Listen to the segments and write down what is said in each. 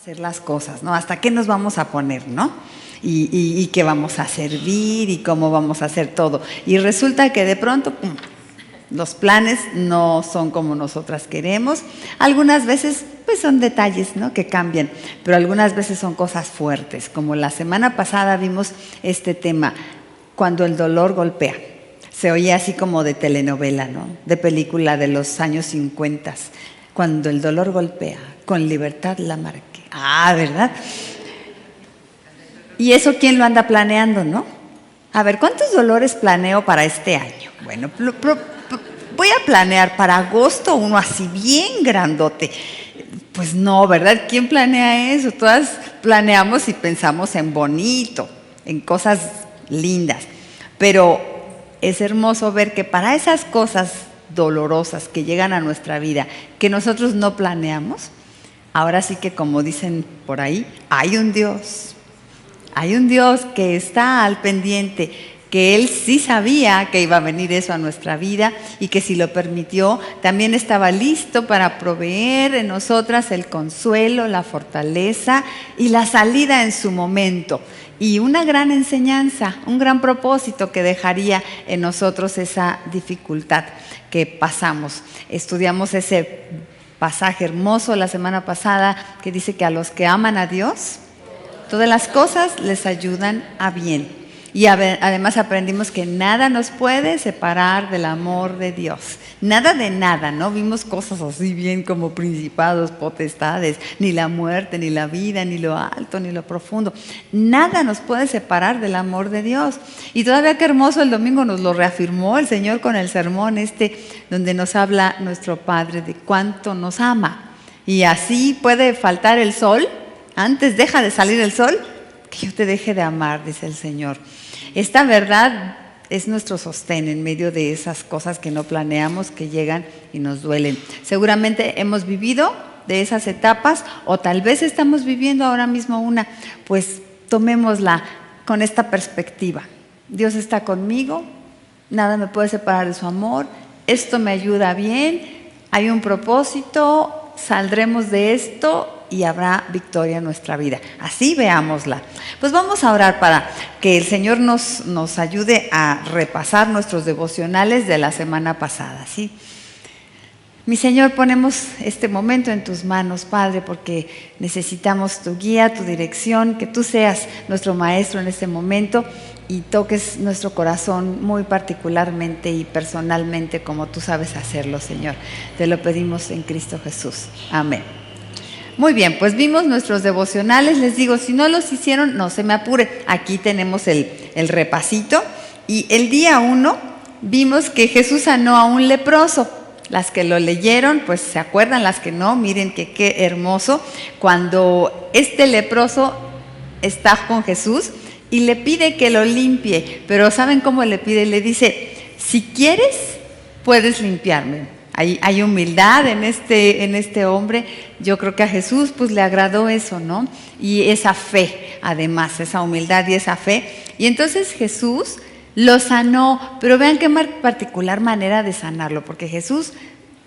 hacer las cosas, ¿no? ¿Hasta qué nos vamos a poner, no? Y qué vamos a servir y cómo vamos a hacer todo. Y resulta que de pronto, ¡pum!, los planes no son como nosotras queremos. Algunas veces pues son detalles, ¿no?, que cambian, pero algunas veces son cosas fuertes, como la semana pasada vimos este tema, cuando el dolor golpea. Se oye así como de telenovela, ¿no?, de película de los años 50. Cuando el dolor golpea, con Libertad Lamarque. Ah, ¿verdad? ¿Y eso quién lo anda planeando, no? A ver, ¿cuántos dolores planeo para este año? Bueno, voy a planear para agosto uno así bien grandote. Pues no, ¿verdad? ¿Quién planea eso? Todas planeamos y pensamos en bonito, en cosas lindas. Pero es hermoso ver que para esas cosas dolorosas que llegan a nuestra vida, que nosotros no planeamos, ahora sí que, como dicen por ahí, hay un Dios. Hay un Dios que está al pendiente, que Él sí sabía que iba a venir eso a nuestra vida y que si lo permitió, también estaba listo para proveer en nosotras el consuelo, la fortaleza y la salida en su momento. Y una gran enseñanza, un gran propósito que dejaría en nosotros esa dificultad que pasamos. Estudiamos ese pasaje hermoso la semana pasada que dice que a los que aman a Dios, todas las cosas les ayudan a bien. Y además aprendimos que nada nos puede separar del amor de Dios. Nada de nada, ¿no? Vimos cosas así bien como principados, potestades, ni la muerte, ni la vida, ni lo alto, ni lo profundo. Nada nos puede separar del amor de Dios. Y todavía qué hermoso, el domingo nos lo reafirmó el Señor con el sermón donde nos habla nuestro Padre de cuánto nos ama. Y así puede faltar el sol. Antes deja de salir el sol, que yo te deje de amar, dice el Señor. Esta verdad es nuestro sostén en medio de esas cosas que no planeamos, que llegan y nos duelen. Seguramente hemos vivido de esas etapas o tal vez estamos viviendo ahora mismo una, pues tomémosla con esta perspectiva. Dios está conmigo, nada me puede separar de su amor, esto me ayuda bien, hay un propósito, saldremos de esto y habrá victoria en nuestra vida. Así veámosla. Pues vamos a orar para que el Señor nos ayude a repasar nuestros devocionales de la semana pasada, ¿sí? Mi Señor, ponemos este momento en tus manos, Padre, porque necesitamos tu guía, tu dirección, que tú seas nuestro maestro en este momento y toques nuestro corazón muy particularmente y personalmente como tú sabes hacerlo, Señor. Te lo pedimos en Cristo Jesús. Amén. Muy bien, pues vimos nuestros devocionales. Les digo, si no los hicieron, no se me apure. Aquí tenemos el repasito. Y el día 1 vimos que Jesús sanó a un leproso. Las que lo leyeron, pues se acuerdan, las que no, miren que qué hermoso. Cuando este leproso está con Jesús y le pide que lo limpie. Pero ¿saben cómo le pide? Le dice, si quieres, puedes limpiarme. Hay humildad en este hombre. Yo creo que a Jesús pues le agradó eso, ¿no? Y esa fe, además, esa humildad y esa fe. Y entonces Jesús lo sanó, pero vean qué particular manera de sanarlo, porque Jesús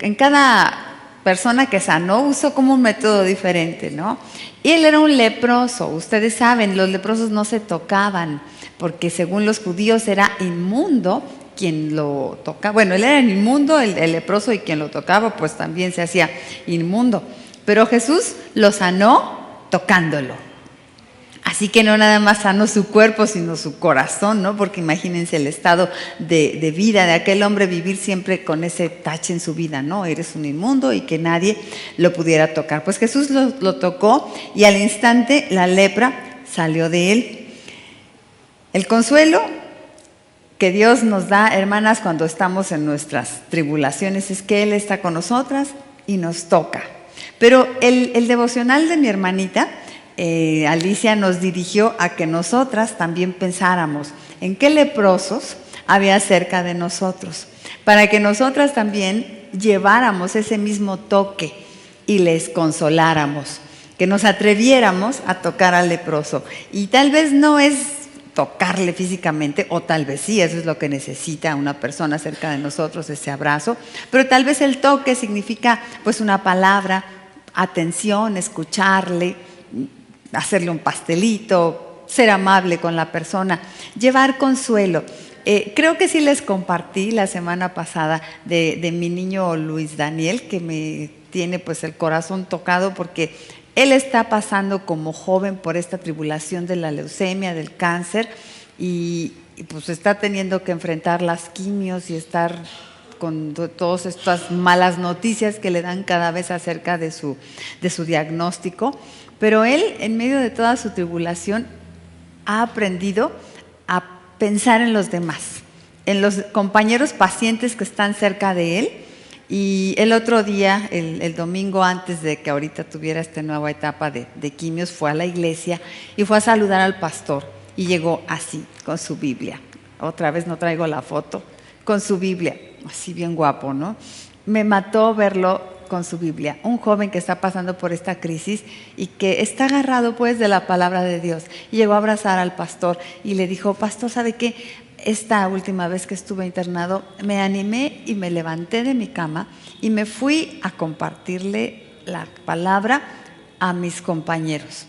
en cada persona que sanó usó como un método diferente, ¿no? Y él era un leproso. Ustedes saben, los leprosos no se tocaban, porque según los judíos era inmundo quien lo tocaba. Bueno, él era inmundo, el leproso, y quien lo tocaba pues también se hacía inmundo. Pero Jesús lo sanó tocándolo. Así que no nada más sanó su cuerpo, sino su corazón, ¿no? Porque imagínense el estado de vida de aquel hombre, vivir siempre con ese tache en su vida, ¿no? Eres un inmundo y que nadie lo pudiera tocar. Pues Jesús lo tocó y al instante la lepra salió de él. El consuelo que Dios nos da, hermanas, cuando estamos en nuestras tribulaciones, es que Él está con nosotras y nos toca. Pero el devocional de mi hermanita, Alicia, nos dirigió a que nosotras también pensáramos en qué leprosos había cerca de nosotros, para que nosotras también lleváramos ese mismo toque y les consoláramos, que nos atreviéramos a tocar al leproso. Y tal vez no es tocarle físicamente, o tal vez sí, eso es lo que necesita una persona cerca de nosotros, ese abrazo, pero tal vez el toque significa pues una palabra, atención, escucharle, hacerle un pastelito, ser amable con la persona, llevar consuelo. Creo que sí les compartí la semana pasada de mi niño Luis Daniel, que me tiene pues el corazón tocado porque él está pasando como joven por esta tribulación de la leucemia, del cáncer, y pues está teniendo que enfrentar las quimios y estar con todas estas malas noticias que le dan cada vez acerca de su diagnóstico. Pero él, en medio de toda su tribulación, ha aprendido a pensar en los demás, en los compañeros pacientes que están cerca de él. Y el otro día, el domingo antes de que ahorita tuviera esta nueva etapa de quimios, fue a la iglesia y fue a saludar al pastor. Y llegó así, con su Biblia. Otra vez no traigo la foto, con su Biblia, así bien guapo, ¿no? Me mató verlo con su Biblia, un joven que está pasando por esta crisis y que está agarrado pues de la palabra de Dios. Y llegó a abrazar al pastor y le dijo: pastor, ¿sabe qué? Esta última vez que estuve internado me animé y me levanté de mi cama y me fui a compartirle la palabra a mis compañeros.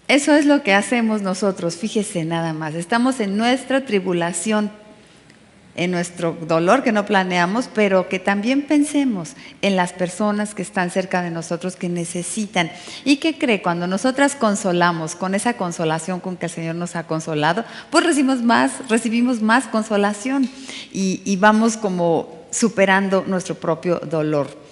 Eso es lo que hacemos nosotros, fíjese nada más. Estamos en nuestra tribulación, en nuestro dolor que no planeamos, pero que también pensemos en las personas que están cerca de nosotros, que necesitan. ¿Y qué cree? Cuando nosotras consolamos con esa consolación con que el Señor nos ha consolado, pues recibimos más consolación y vamos como superando nuestro propio dolor.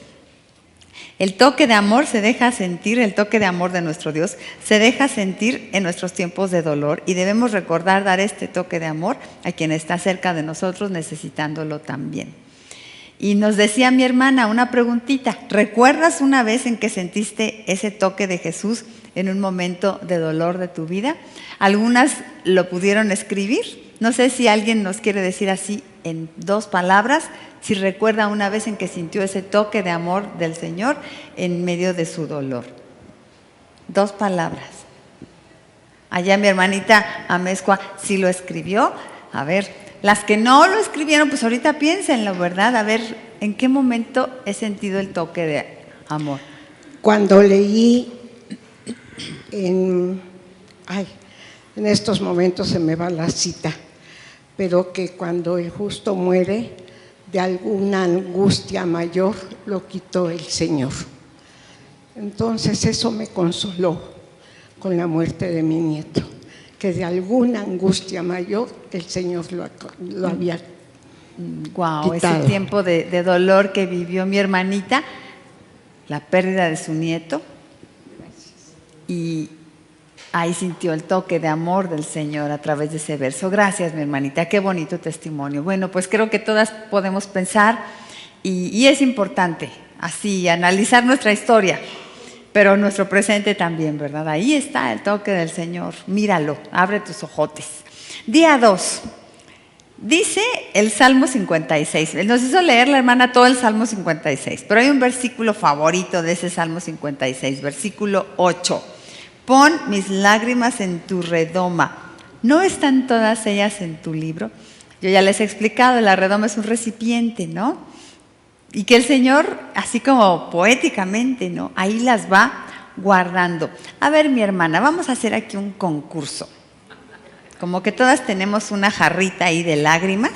El toque de amor se deja sentir, el toque de amor de nuestro Dios se deja sentir en nuestros tiempos de dolor, y debemos recordar dar este toque de amor a quien está cerca de nosotros necesitándolo también. Y nos decía mi hermana una preguntita: ¿recuerdas una vez en que sentiste ese toque de Jesús en un momento de dolor de tu vida? Algunas lo pudieron escribir. No sé si alguien nos quiere decir así en 2 palabras, si recuerda una vez en que sintió ese toque de amor del Señor en medio de su dolor. 2 palabras. Allá mi hermanita Amezcua sí lo escribió. A ver, las que no lo escribieron, pues ahorita piénsenlo, ¿verdad? A ver, ¿en qué momento he sentido el toque de amor? Cuando leí en estos momentos se me va la cita, pero que cuando el justo muere, de alguna angustia mayor lo quitó el Señor. Entonces eso me consoló con la muerte de mi nieto, que de alguna angustia mayor el Señor lo había quitado. Ese tiempo de dolor que vivió mi hermanita, la pérdida de su nieto, y ahí sintió el toque de amor del Señor a través de ese verso. Gracias, mi hermanita, qué bonito testimonio. Bueno, pues creo que todas podemos pensar y es importante así analizar nuestra historia, pero nuestro presente también, ¿verdad? Ahí está el toque del Señor. Míralo, abre tus ojotes. Día 2. Dice el Salmo 56. Nos hizo leer la hermana todo el Salmo 56, pero hay un versículo favorito de ese Salmo 56, versículo 8. Pon mis lágrimas en tu redoma. ¿No están todas ellas en tu libro? Yo ya les he explicado, la redoma es un recipiente, ¿no? Y que el Señor, así como poéticamente, ¿no?, ahí las va guardando. A ver, mi hermana, vamos a hacer aquí un concurso. Como que todas tenemos una jarrita ahí de lágrimas.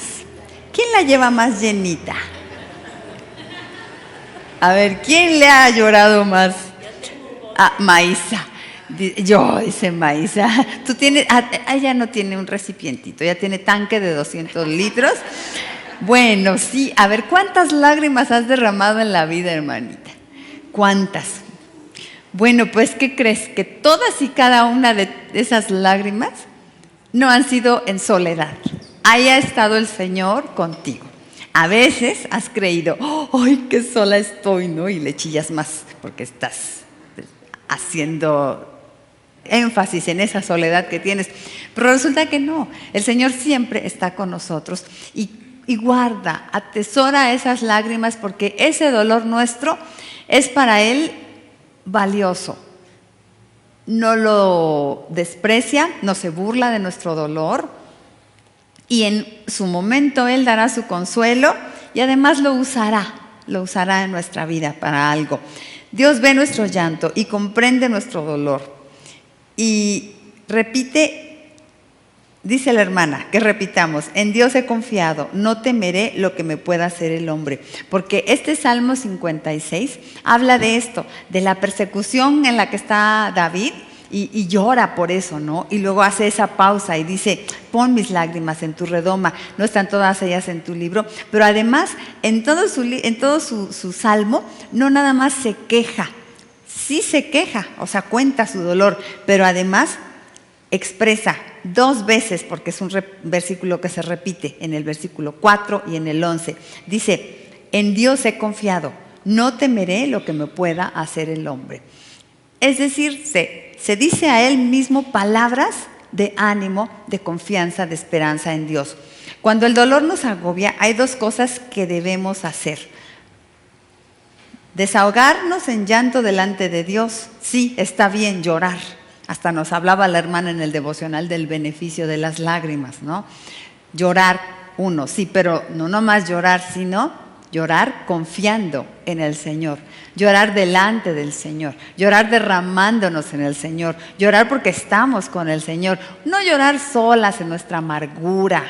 ¿Quién la lleva más llenita? A ver, ¿quién le ha llorado más? Maísa. Dice Maísa, tú tienes, ella no tiene un recipientito, ella tiene tanque de 200 litros. Bueno, sí, a ver, ¿cuántas lágrimas has derramado en la vida, hermanita? ¿Cuántas? Bueno, pues, ¿qué crees? Que todas y cada una de esas lágrimas no han sido en soledad. Ahí ha estado el Señor contigo. A veces has creído, ¡ay, qué sola estoy!, ¿no? Y le chillas más porque estás haciendo énfasis en esa soledad que tienes. Pero resulta que no, el Señor siempre está con nosotros y guarda, atesora esas lágrimas, porque ese dolor nuestro es para Él valioso. No lo desprecia, no se burla de nuestro dolor, y en su momento Él dará su consuelo y además lo usará en nuestra vida para algo. Dios ve nuestro llanto y comprende nuestro dolor. Y repite, dice la hermana, que repitamos: en Dios he confiado, no temeré lo que me pueda hacer el hombre. Porque este Salmo 56 habla de esto, de la persecución en la que está David, y llora por eso, ¿no? Y luego hace esa pausa y dice: pon mis lágrimas en tu redoma, no están todas ellas en tu libro. Pero además, en todo su salmo, no nada más se queja, sí se queja, o sea, cuenta su dolor, pero además expresa 2 veces, porque es un versículo que se repite en el versículo 4 y en el 11. Dice: en Dios he confiado, no temeré lo que me pueda hacer el hombre. Es decir, se dice a él mismo palabras de ánimo, de confianza, de esperanza en Dios. Cuando el dolor nos agobia, hay 2 cosas que debemos hacer: desahogarnos en llanto delante de Dios. Sí, está bien llorar. Hasta nos hablaba la hermana en el devocional del beneficio de las lágrimas, ¿no? Llorar uno, sí, pero no nomás llorar, sino llorar confiando en el Señor, llorar delante del Señor, llorar derramándonos en el Señor, llorar porque estamos con el Señor, no llorar solas en nuestra amargura,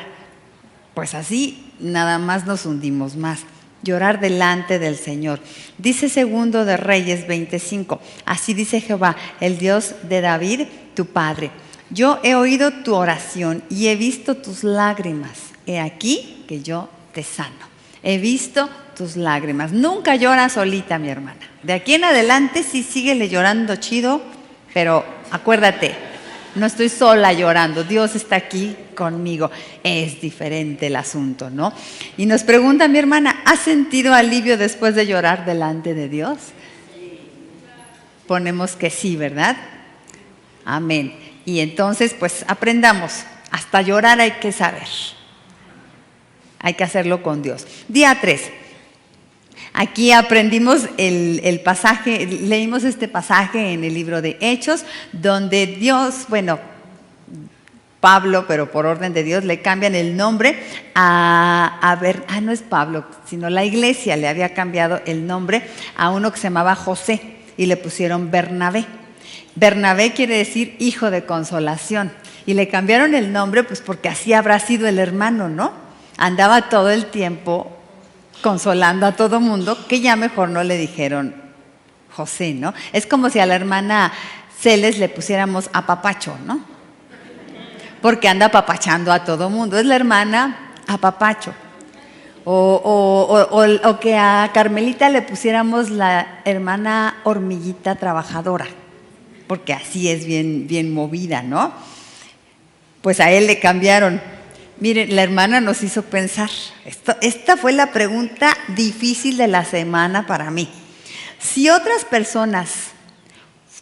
pues así nada más nos hundimos más. Llorar delante del Señor. Dice Segundo de Reyes 25, así dice Jehová, el Dios de David, tu padre: yo he oído tu oración y he visto tus lágrimas. He aquí que yo te sano. He visto tus lágrimas. Nunca llora solita, mi hermana. De aquí en adelante sí síguele llorando chido, pero acuérdate, no estoy sola llorando, Dios está aquí conmigo. Es diferente el asunto, ¿no? Y nos pregunta mi hermana: ¿has sentido alivio después de llorar delante de Dios? Ponemos que sí, ¿verdad? Amén. Y entonces, pues aprendamos, hasta llorar hay que saber. Hay que hacerlo con Dios. Día 3. Aquí aprendimos el pasaje, leímos este pasaje en el libro de Hechos, donde Dios, Pablo, pero por orden de Dios, le cambian el nombre no es Pablo, sino la iglesia le había cambiado el nombre a uno que se llamaba José y le pusieron Bernabé. Bernabé quiere decir hijo de consolación, y le cambiaron el nombre pues porque así habrá sido el hermano, ¿no? Andaba todo el tiempo consolando a todo mundo, que ya mejor no le dijeron José, ¿no? Es como si a la hermana Celes le pusiéramos apapacho, ¿no? Porque anda apapachando a todo mundo. Es la hermana apapacho. O que a Carmelita le pusiéramos la hermana hormiguita trabajadora, porque así es bien movida, ¿no? Pues a él le cambiaron. Miren, la hermana nos hizo pensar. Esta fue la pregunta difícil de la semana para mí. Si otras personas,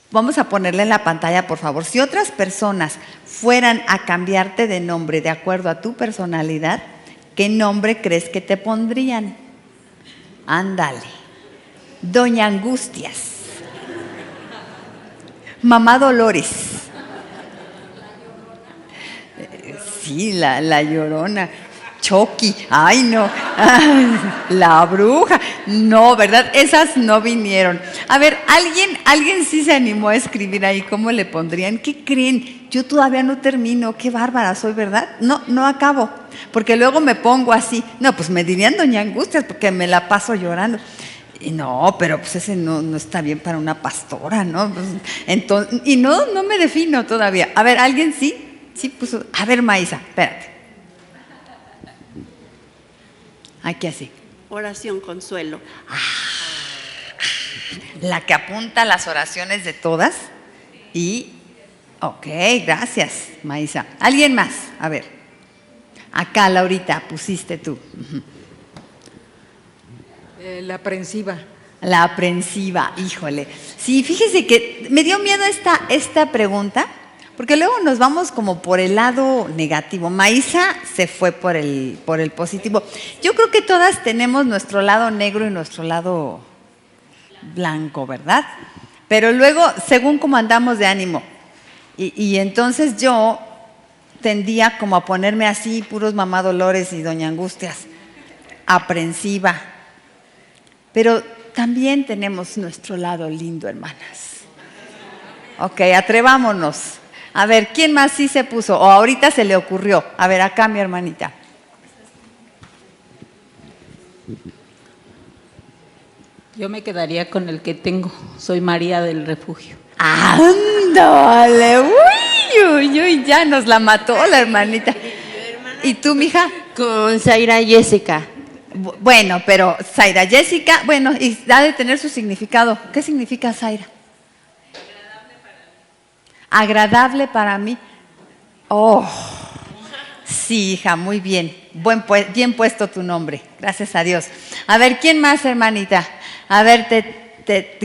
vamos a ponerle en la pantalla por favor, si otras personas fueran a cambiarte de nombre de acuerdo a tu personalidad, ¿qué nombre crees que te pondrían? Ándale. Doña Angustias. Mamá Dolores. Sí, la Llorona. Chucky, ay no, la Bruja, no, ¿verdad? Esas no vinieron. A ver, ¿alguien sí se animó a escribir ahí cómo le pondrían? ¿Qué creen? Yo todavía no termino, qué bárbara soy, ¿verdad? No acabo, porque luego me pongo así. No, pues me dirían Doña Angustias porque me la paso llorando. Y no, pero pues ese no está bien para una pastora, ¿no? Pues, entonces, y no me defino todavía. A ver, ¿alguien sí? Sí, pues, a ver, Maísa, espérate. Aquí así. Oración Consuelo. La que apunta las oraciones de todas. Y, ok, gracias, Maísa. ¿Alguien más? A ver. Acá, Laurita, pusiste tú. La aprensiva. La aprensiva, híjole. Sí, fíjese que me dio miedo esta pregunta, porque luego nos vamos como por el lado negativo. Maísa se fue por el positivo. Yo creo que todas tenemos nuestro lado negro y nuestro lado blanco, ¿verdad? Pero luego, según cómo andamos de ánimo. Y entonces yo tendía como a ponerme así, puros Mamá Dolores y Doña Angustias. Aprensiva. Pero también tenemos nuestro lado lindo, hermanas. Ok, atrevámonos. A ver, ¿quién más sí se puso? O ahorita se le ocurrió. A ver, acá mi hermanita. Yo me quedaría con el que tengo. Soy María del Refugio. ¡Ándale! ¡Uy, uy, uy! Ya nos la mató la hermanita. ¿Y tú, mija? Con Zaira Jessica. Bueno, pero Zaira Jessica, bueno, y ha de tener su significado. ¿Qué significa Zaira? Agradable para mí. Oh, sí, hija, muy bien. Bien puesto tu nombre. Gracias a Dios. A ver, ¿quién más, hermanita? A ver,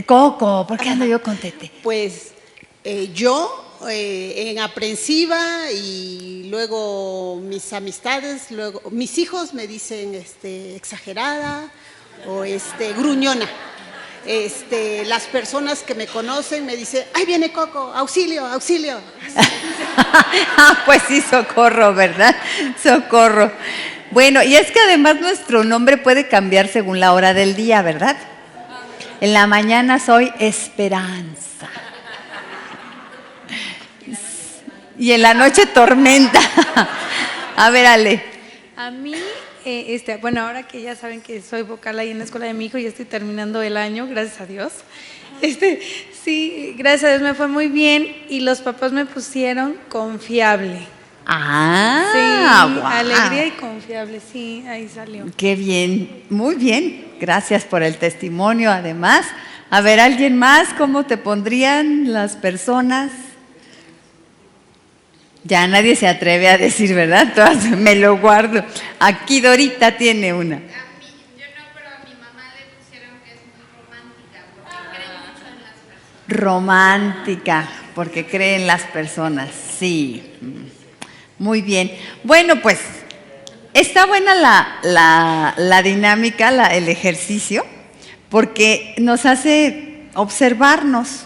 Coco, ¿por qué ando yo con Tete? Pues yo en aprensiva y luego mis amistades, luego mis hijos me dicen exagerada o gruñona. Las personas que me conocen me dicen, ¡ay, viene Coco! ¡Auxilio, auxilio! Pues sí, socorro, ¿verdad? Socorro. Bueno, y es que además nuestro nombre puede cambiar según la hora del día, ¿verdad? En la mañana soy Esperanza. Y en la noche Tormenta. A ver, Ale. A mí, bueno, ahora que ya saben que soy vocal ahí en la escuela de mi hijo y estoy terminando el año, gracias a Dios. Sí, gracias a Dios me fue muy bien y los papás me pusieron confiable. Ah, Sí, wow. alegría y confiable, sí, ahí salió. Qué bien, muy bien. Gracias por el testimonio, además. A ver, ¿alguien más? ¿Cómo te pondrían las personas? Ya nadie se atreve a decir, ¿verdad? Todas me lo guardo. Aquí Dorita tiene una. Yo no, pero a mi mamá le pusieron que es muy romántica porque cree mucho en las personas. Romántica, porque cree en las personas, sí. Muy bien. Bueno, pues está buena la dinámica, el ejercicio, porque nos hace observarnos.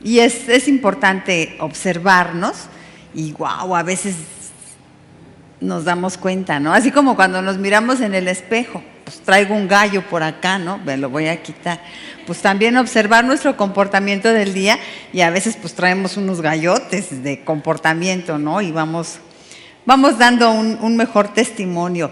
Y es importante observarnos y wow, a veces nos damos cuenta, ¿no? Así como cuando nos miramos en el espejo, pues traigo un gallo por acá, ¿no? Me lo voy a quitar. Pues también observar nuestro comportamiento del día y a veces pues traemos unos gallotes de comportamiento, ¿no? Y vamos dando un mejor testimonio.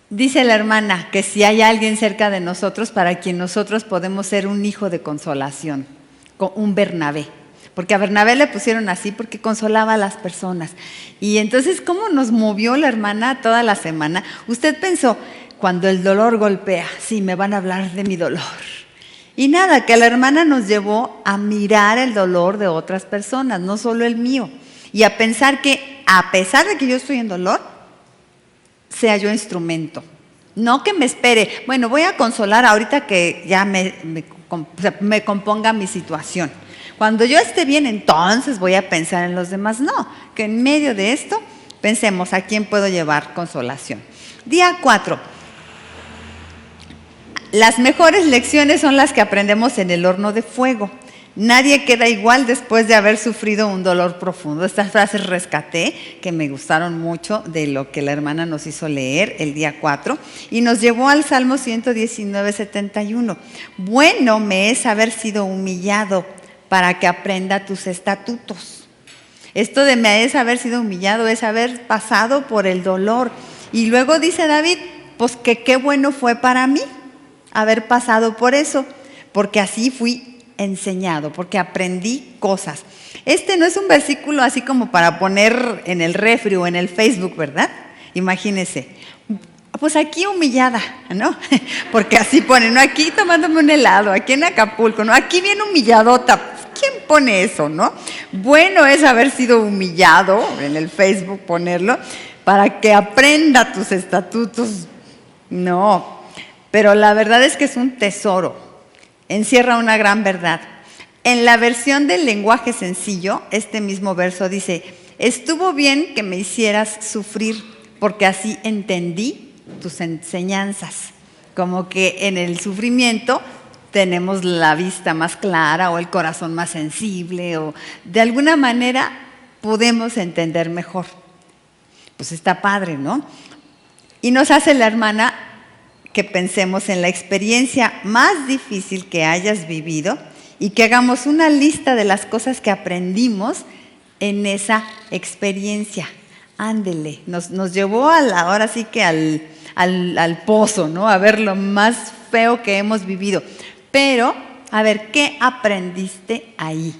Dice la hermana que si hay alguien cerca de nosotros para quien nosotros podemos ser un hijo de consolación, un Bernabé. Porque a Bernabé le pusieron así porque consolaba a las personas. Y entonces, ¿cómo nos movió la hermana toda la semana? Usted pensó, cuando el dolor golpea, sí, me van a hablar de mi dolor. Y nada, que la hermana nos llevó a mirar el dolor de otras personas, no solo el mío. Y a pensar que, a pesar de que yo estoy en dolor, sea yo instrumento. No que me espere, bueno, voy a consolar ahorita que ya me componga mi situación. Cuando yo esté bien, entonces voy a pensar en los demás. No, que en medio de esto pensemos a quién puedo llevar consolación. Día 4. Las mejores lecciones son las que aprendemos en el horno de fuego. Nadie queda igual después de haber sufrido un dolor profundo. Estas frases rescaté, que me gustaron mucho de lo que la hermana nos hizo leer el día 4, y nos llevó al Salmo 119, 71. Bueno me es haber sido humillado para que aprenda tus estatutos. Esto de me es haber sido humillado, es haber pasado por el dolor. Y luego dice David, pues que qué bueno fue para mí haber pasado por eso, porque así fui enseñado, porque aprendí cosas. Este no es un versículo así como para poner en el refri o en el Facebook, ¿verdad? Imagínese. Pues aquí humillada, ¿no? Porque así ponen, ¿no? Aquí tomándome un helado, aquí en Acapulco, ¿no? Aquí bien humilladota. ¿Quién pone eso, no? Bueno es haber sido humillado, en el Facebook ponerlo, para que aprenda tus estatutos. No, pero la verdad es que es un tesoro. Encierra una gran verdad. En la versión del lenguaje sencillo, este mismo verso dice, estuvo bien que me hicieras sufrir, porque así entendí tus enseñanzas. Como que en el sufrimiento tenemos la vista más clara o el corazón más sensible o de alguna manera podemos entender mejor. Pues está padre, ¿no? Y nos hace la hermana que pensemos en la experiencia más difícil que hayas vivido y que hagamos una lista de las cosas que aprendimos en esa experiencia. Ándele, nos llevó ahora sí que al pozo, ¿no? A ver lo más feo que hemos vivido. Pero, a ver, ¿qué aprendiste ahí?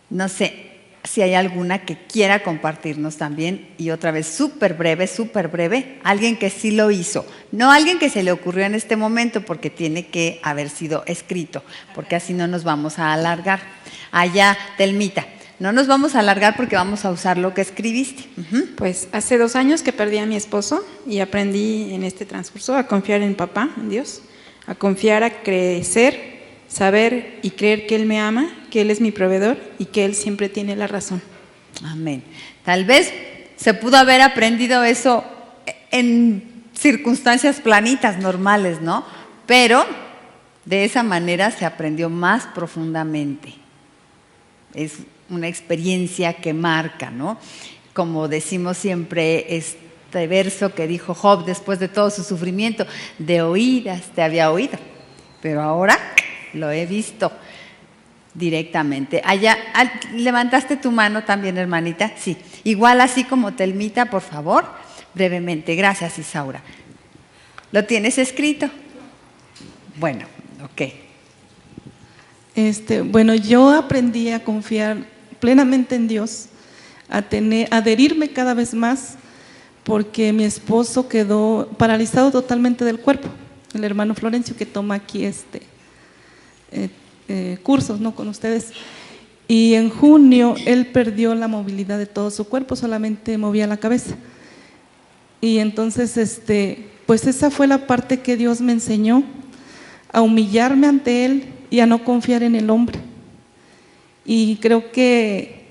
No sé si hay alguna que quiera compartirnos también. Y otra vez, súper breve, alguien que sí lo hizo. No alguien que se le ocurrió en este momento, porque tiene que haber sido escrito, porque así no nos vamos a alargar. Allá, Telmita. No nos vamos a alargar porque vamos a usar lo que escribiste. Pues hace 2 años que perdí a mi esposo y aprendí en este transcurso a confiar en papá, en Dios, a confiar, a crecer, saber y creer que Él me ama, que Él es mi proveedor y que Él siempre tiene la razón. Amén. Tal vez se pudo haber aprendido eso en circunstancias planitas, normales, ¿no? Pero de esa manera se aprendió más profundamente. Es una experiencia que marca, ¿no? Como decimos siempre, este verso que dijo Job después de todo su sufrimiento: de oídas te había oído, pero ahora lo he visto directamente. Allá, levantaste tu mano también, hermanita. Sí, igual así como Telmita, por favor, brevemente. Gracias, Isaura. ¿Lo tienes escrito? Bueno, ok. Bueno, yo aprendí a confiar plenamente en Dios, a adherirme cada vez más, porque mi esposo quedó paralizado totalmente del cuerpo. El hermano Florencio, que toma aquí cursos, ¿no?, con ustedes. Y en junio él perdió la movilidad de todo su cuerpo, solamente movía la cabeza. Y entonces, pues esa fue la parte que Dios me enseñó, a humillarme ante Él y a no confiar en el hombre. Y creo que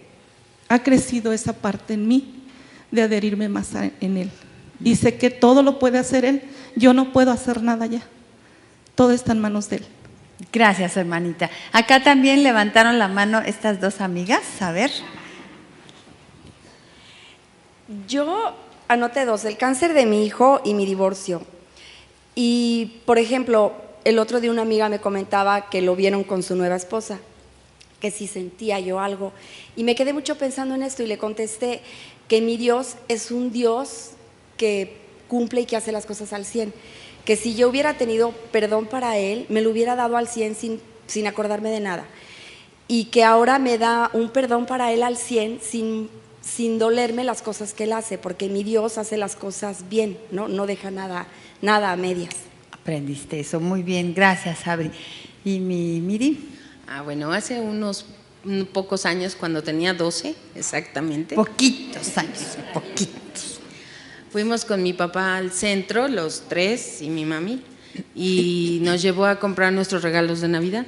ha crecido esa parte en mí, de adherirme más en Él. Y sé que todo lo puede hacer Él, yo no puedo hacer nada ya, todo está en manos de Él. Gracias, hermanita. Acá también levantaron la mano estas dos amigas, a ver. Yo anoté 2, el cáncer de mi hijo y mi divorcio. Y, por ejemplo, el otro día una amiga me comentaba que lo vieron con su nueva esposa, que si sentía yo algo. Y me quedé mucho pensando en esto y le contesté que mi Dios es un Dios que cumple y que hace las cosas al 100. Que si yo hubiera tenido perdón para Él, me lo hubiera dado al 100 sin acordarme de nada. Y que ahora me da un perdón para Él al 100 sin dolerme las cosas que Él hace, porque mi Dios hace las cosas bien, no deja nada a medias. Aprendiste eso, muy bien, gracias, Abri. ¿Y mi Miri? Bueno, hace unos pocos años, cuando tenía 12 exactamente. Poquitos años, poquitos. Fuimos con mi papá al centro, los 3 y mi mami, y nos llevó a comprar nuestros regalos de Navidad.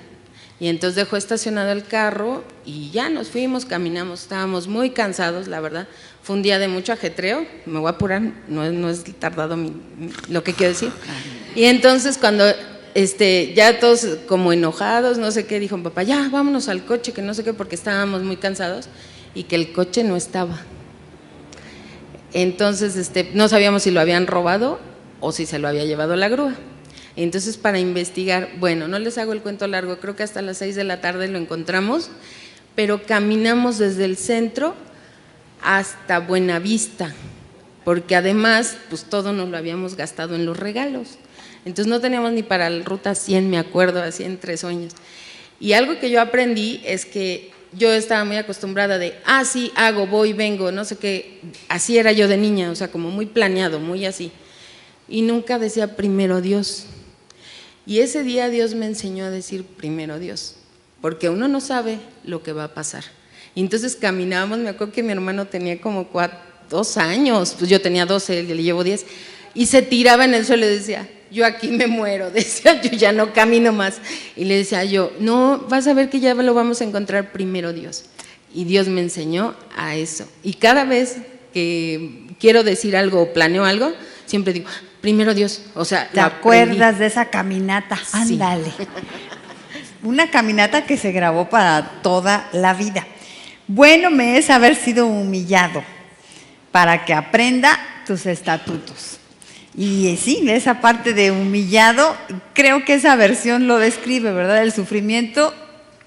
Y entonces dejó estacionado el carro y ya nos fuimos, caminamos, estábamos muy cansados, la verdad. Fue un día de mucho ajetreo, me voy a apurar, no es tardado lo que quiero decir. Y entonces cuando ya todos como enojados, no sé qué, dijo mi papá, ya vámonos al coche, que no sé qué, porque estábamos muy cansados y que el coche no estaba. Entonces no sabíamos si lo habían robado o si se lo había llevado la grúa. Entonces, para investigar, bueno, no les hago el cuento largo, creo que hasta las 6 de la tarde lo encontramos, pero caminamos desde el centro hasta Buenavista, porque además, pues todo nos lo habíamos gastado en los regalos. Entonces no teníamos ni para la ruta 100, me acuerdo, así entre sueños. Y algo que yo aprendí es que yo estaba muy acostumbrada de, sí, hago, voy, vengo, no sé qué, así era yo de niña, o sea, como muy planeado, muy así. Y nunca decía primero Dios. Y ese día Dios me enseñó a decir primero Dios, porque uno no sabe lo que va a pasar. Y entonces caminábamos, me acuerdo que mi hermano tenía como 2 años, pues yo tenía 12, le llevo 10, y se tiraba en el suelo y decía, yo aquí me muero, decía yo, ya no camino más. Y le decía yo, no, vas a ver que ya lo vamos a encontrar primero Dios. Y Dios me enseñó a eso. Y cada vez que quiero decir algo o planeo algo, siempre digo, primero Dios, o sea, ¿te acuerdas de esa caminata? Sí. Ándale. Una caminata que se grabó para toda la vida. Bueno me es haber sido humillado para que aprenda tus estatutos. Y sí, esa parte de humillado, creo que esa versión lo describe, ¿verdad? El sufrimiento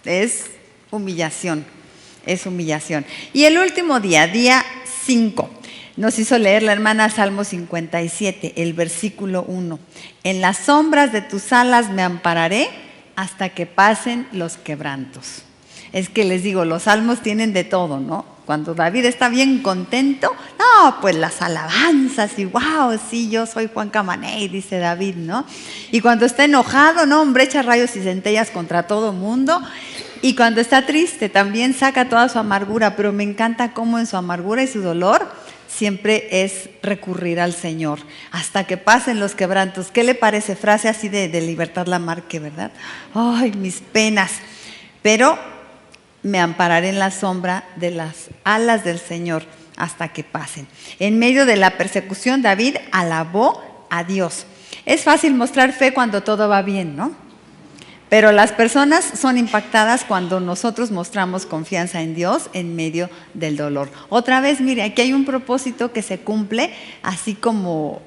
es humillación, es humillación. Y el último día, día 5, nos hizo leer la hermana Salmo 57, el versículo 1. En las sombras de tus alas me ampararé hasta que pasen los quebrantos. Es que les digo, los salmos tienen de todo, ¿no? Cuando David está bien contento, no, pues las alabanzas y wow, sí, yo soy Juan Camaney, dice David, ¿no? Y cuando está enojado, no, hombre, echa rayos y centellas contra todo mundo. Y cuando está triste, también saca toda su amargura, pero me encanta cómo en su amargura y su dolor siempre es recurrir al Señor, hasta que pasen los quebrantos. ¿Qué le parece? Frase así de Libertad Lamarque, ¿verdad? Ay, mis penas. Pero me ampararé en la sombra de las alas del Señor hasta que pasen. En medio de la persecución, David alabó a Dios. Es fácil mostrar fe cuando todo va bien, ¿no? Pero las personas son impactadas cuando nosotros mostramos confianza en Dios en medio del dolor. Otra vez, mire, aquí hay un propósito que se cumple así como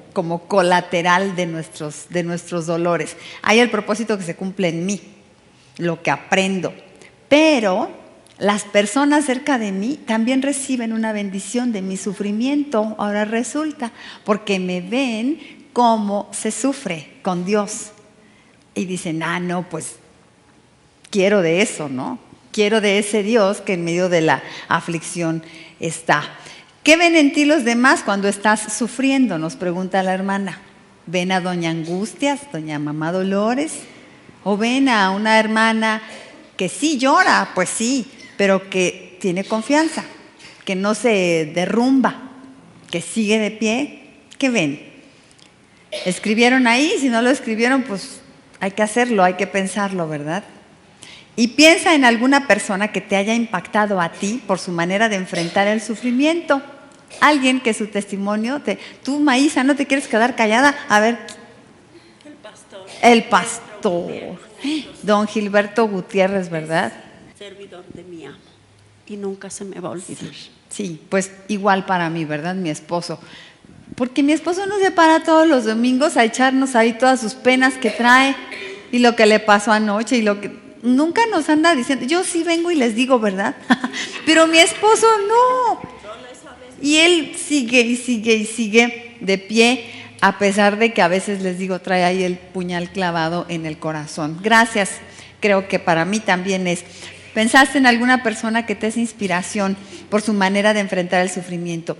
colateral de nuestros dolores. Hay el propósito que se cumple en mí, lo que aprendo. Pero las personas cerca de mí también reciben una bendición de mi sufrimiento, ahora resulta, porque me ven cómo se sufre con Dios. Y dicen, no, pues quiero de eso, ¿no? Quiero de ese Dios que en medio de la aflicción está. ¿Qué ven en ti los demás cuando estás sufriendo? Nos pregunta la hermana. ¿Ven a doña Angustias, doña Mamá Dolores? ¿O ven a una hermana que sí llora? Pues sí, pero que tiene confianza, que no se derrumba, que sigue de pie. ¿Qué ven? ¿Escribieron ahí? Si no lo escribieron, pues hay que hacerlo, hay que pensarlo, ¿verdad? Y piensa en alguna persona que te haya impactado a ti por su manera de enfrentar el sufrimiento. Alguien que su testimonio, tú Maísa, ¿no te quieres quedar callada? A ver. El pastor. Don Gilberto Gutiérrez, ¿verdad? Servidor de mi amo y nunca se me va a olvidar. Sí, pues igual para mí, ¿verdad? Mi esposo. Porque mi esposo no se para todos los domingos a echarnos ahí todas sus penas que trae y lo que le pasó anoche y lo que nunca nos anda diciendo. Yo sí vengo y les digo, ¿verdad? Pero mi esposo no. Y él sigue y sigue y sigue de pie, a pesar de que a veces les digo, trae ahí el puñal clavado en el corazón. Gracias, creo que para mí también es. ¿Pensaste en alguna persona que te es inspiración por su manera de enfrentar el sufrimiento?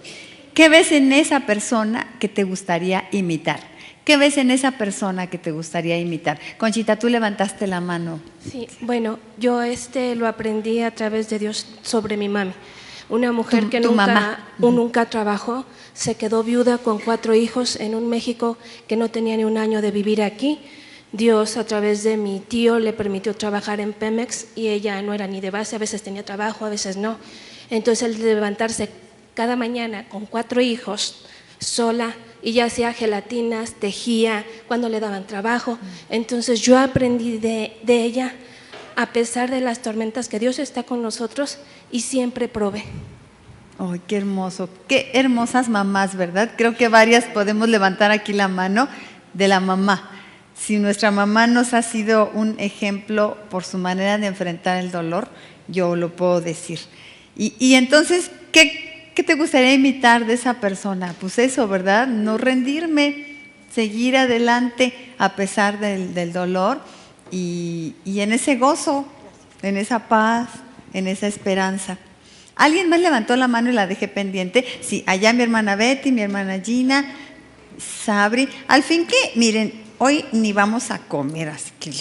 ¿Qué ves en esa persona que te gustaría imitar? ¿Qué ves en esa persona que te gustaría imitar? Conchita, tú levantaste la mano. Sí, bueno, yo lo aprendí a través de Dios sobre mi mami. Una mujer que nunca trabajó, se quedó viuda con 4 hijos en un México que no tenía ni un año de vivir aquí. Dios a través de mi tío le permitió trabajar en Pemex y ella no era ni de base, a veces tenía trabajo, a veces no. Entonces el levantarse cada mañana con 4 hijos sola y ya hacía gelatinas, tejía cuando le daban trabajo. Entonces yo aprendí de ella, a pesar de las tormentas, que Dios está con nosotros y siempre provee. ¡Ay, qué hermoso! Qué hermosas mamás, ¿verdad? Creo que varias podemos levantar aquí la mano de la mamá. Si nuestra mamá nos ha sido un ejemplo por su manera de enfrentar el dolor, yo lo puedo decir. Y entonces, ¿qué te gustaría imitar de esa persona? Pues eso, ¿verdad? No rendirme, seguir adelante a pesar del dolor y en ese gozo, en esa paz, en esa esperanza. ¿Alguien más levantó la mano y la dejé pendiente? Sí, allá mi hermana Betty, mi hermana Gina, Sabri. Al fin que, miren, hoy ni vamos a comer, así que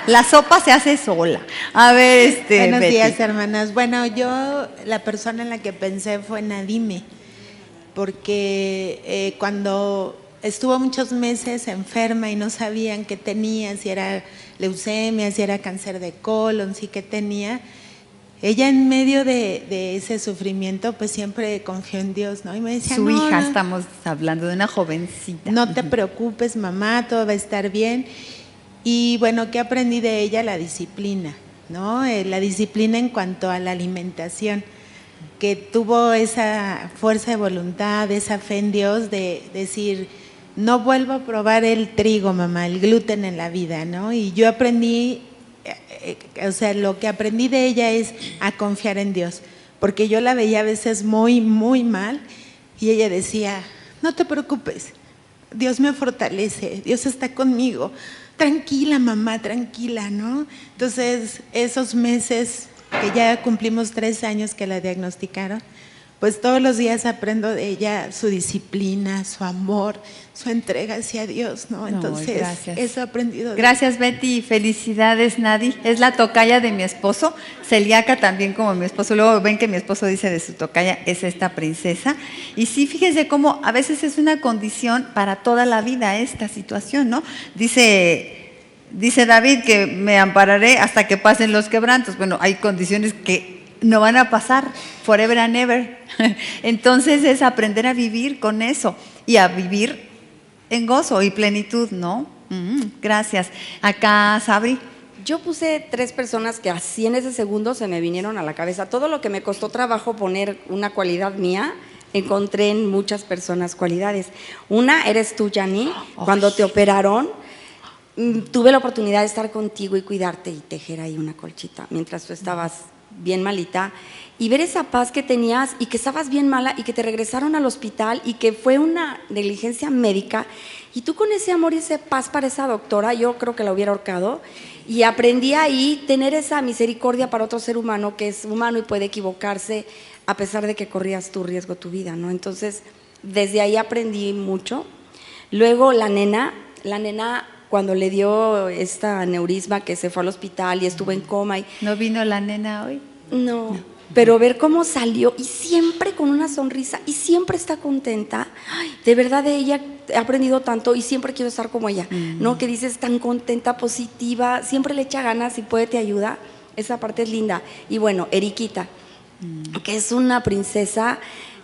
la sopa se hace sola. A ver, Buenos Betty. días, hermanas. Bueno, yo la persona en la que pensé fue Nadime, porque cuando estuvo muchos meses enferma y no sabían qué tenía, si era leucemia, si era cáncer de colon, si qué tenía, ella en medio de ese sufrimiento pues siempre confió en Dios, ¿no? Y me decía, Su no, hija, no, estamos hablando de una jovencita. no te preocupes, mamá, todo va a estar bien. Y bueno, ¿qué aprendí de ella? La disciplina, ¿no? La disciplina en cuanto a la alimentación. que tuvo esa fuerza de voluntad, esa fe en Dios de decir, no vuelvo a probar el trigo, mamá, el gluten en la vida, ¿no? Y yo aprendí, o sea, lo que aprendí de ella es a confiar en Dios, porque yo la veía a veces muy, muy mal y ella decía, no te preocupes, Dios me fortalece, Dios está conmigo, tranquila mamá, tranquila, ¿no? Entonces, esos meses que ya cumplimos 3 años que la diagnosticaron, pues todos los días aprendo de ella su disciplina, su amor, su entrega hacia Dios, ¿no? Entonces, gracias. eso he aprendido. Gracias, Betty. Felicidades, Nadi. Es la tocaya de mi esposo, celíaca también como mi esposo. Luego ven que mi esposo dice de su tocaya, es esta princesa. Y sí, fíjense cómo a veces es una condición para toda la vida esta situación, ¿no? Dice David que me ampararé hasta que pasen los quebrantos. Bueno, hay condiciones que no van a pasar forever and ever. Entonces es aprender a vivir con eso y a vivir en gozo y plenitud, ¿no? Gracias. Acá, Sabri. Yo puse 3 personas que así en ese segundo se me vinieron a la cabeza. Todo lo que me costó trabajo poner una cualidad mía, encontré en muchas personas cualidades. Una, eres tú, Yani. Cuando te operaron, tuve la oportunidad de estar contigo y cuidarte y tejer ahí una colchita mientras tú estabas bien malita, y ver esa paz que tenías y que estabas bien mala y que te regresaron al hospital y que fue una negligencia médica, y tú con ese amor y esa paz para esa doctora, yo creo que la hubiera ahorcado, y aprendí ahí tener esa misericordia para otro ser humano que es humano y puede equivocarse a pesar de que corrías tu riesgo, tu vida, ¿no? Entonces, desde ahí aprendí mucho. Luego la nena cuando le dio esta aneurisma que se fue al hospital y estuvo en coma. ¿No vino la nena hoy? No, pero ver cómo salió y siempre con una sonrisa y siempre está contenta. Ay, de verdad de ella he aprendido tanto y siempre quiero estar como ella, ¿no? Que dices tan contenta, positiva, siempre le echa ganas y puede te ayuda. Esa parte es linda. Y bueno, Eriquita, que es una princesa.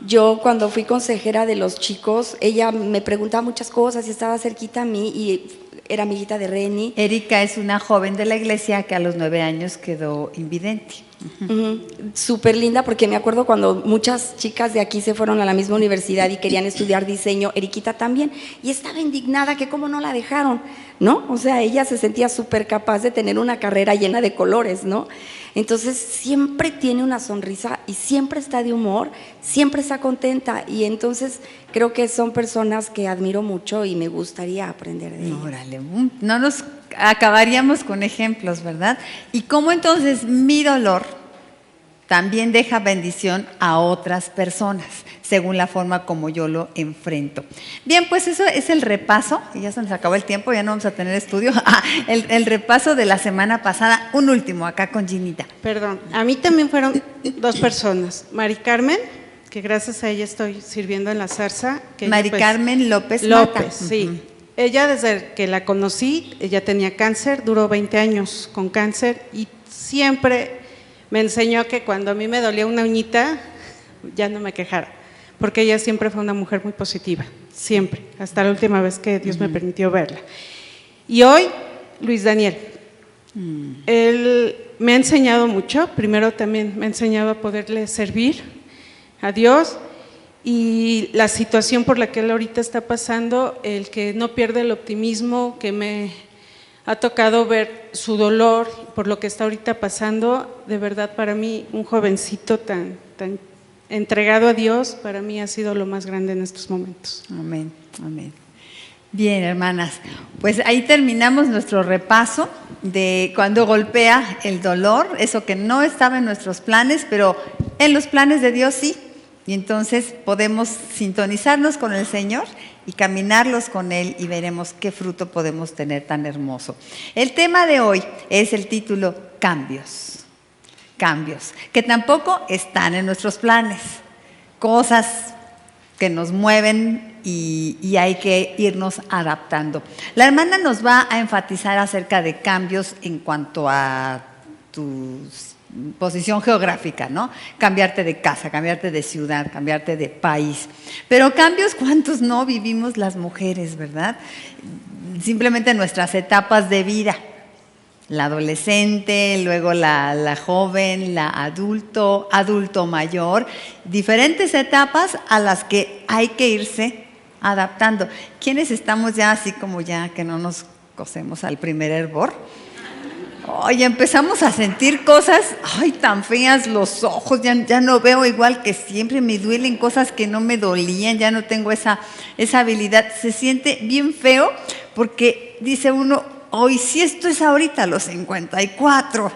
Yo cuando fui consejera de los chicos, ella me preguntaba muchas cosas y estaba cerquita a mí y era amiguita de Reni. Erika es una joven de la iglesia que a los 9 años quedó invidente. Súper linda, porque me acuerdo cuando muchas chicas de aquí se fueron a la misma universidad y querían estudiar diseño, Eriquita también, y estaba indignada que cómo no la dejaron, ¿no? O sea, ella se sentía súper capaz de tener una carrera llena de colores, ¿no? Entonces siempre tiene una sonrisa y siempre está de humor, siempre está contenta, y entonces creo que son personas que admiro mucho y me gustaría aprender de ellas. Órale, no nos acabaríamos con ejemplos, ¿verdad? Y cómo entonces mi dolor también deja bendición a otras personas, según la forma como yo lo enfrento. Bien, pues eso es el repaso, y ya se nos acabó el tiempo, ya no vamos a tener estudio. El repaso de la semana pasada, un último acá con Ginita. Perdón, a mí también fueron 2 personas, Mari Carmen, que gracias a ella estoy sirviendo en la zarza. Mari Carmen López Mata. Sí. Ella, desde que la conocí, ella tenía cáncer, duró 20 años con cáncer y siempre me enseñó que cuando a mí me dolía una uñita, ya no me quejara, porque ella siempre fue una mujer muy positiva, siempre, hasta la última vez que Dios me permitió verla. Y hoy, Luis Daniel, él me ha enseñado mucho, primero también me ha enseñado a poderle servir a Dios, y la situación por la que él ahorita está pasando, el que no pierde el optimismo, que me ha tocado ver su dolor por lo que está ahorita pasando. De verdad, para mí, un jovencito tan entregado a Dios, para mí ha sido lo más grande en estos momentos. Amén, amén. Bien, hermanas, pues ahí terminamos nuestro repaso de cuando golpea el dolor, eso que no estaba en nuestros planes, pero en los planes de Dios sí. Y entonces podemos sintonizarnos con el Señor y caminarlos con Él y veremos qué fruto podemos tener tan hermoso. El tema de hoy es el título Cambios. Cambios, que tampoco están en nuestros planes. Cosas que nos mueven y hay que irnos adaptando. La hermana nos va a enfatizar acerca de cambios en cuanto a tus posición geográfica, ¿no? Cambiarte de casa, cambiarte de ciudad, cambiarte de país. Pero cambios, ¿cuántos no vivimos las mujeres, verdad? Simplemente en nuestras etapas de vida. La adolescente, luego la joven, la adulto mayor, diferentes etapas a las que hay que irse adaptando. ¿Quiénes estamos ya así como ya que no nos cosemos al primer hervor? Oye, empezamos a sentir cosas, ay, tan feas los ojos, ya no veo igual que siempre, me duelen cosas que no me dolían, ya no tengo esa habilidad. Se siente bien feo porque dice uno, hoy si esto es ahorita a los 54,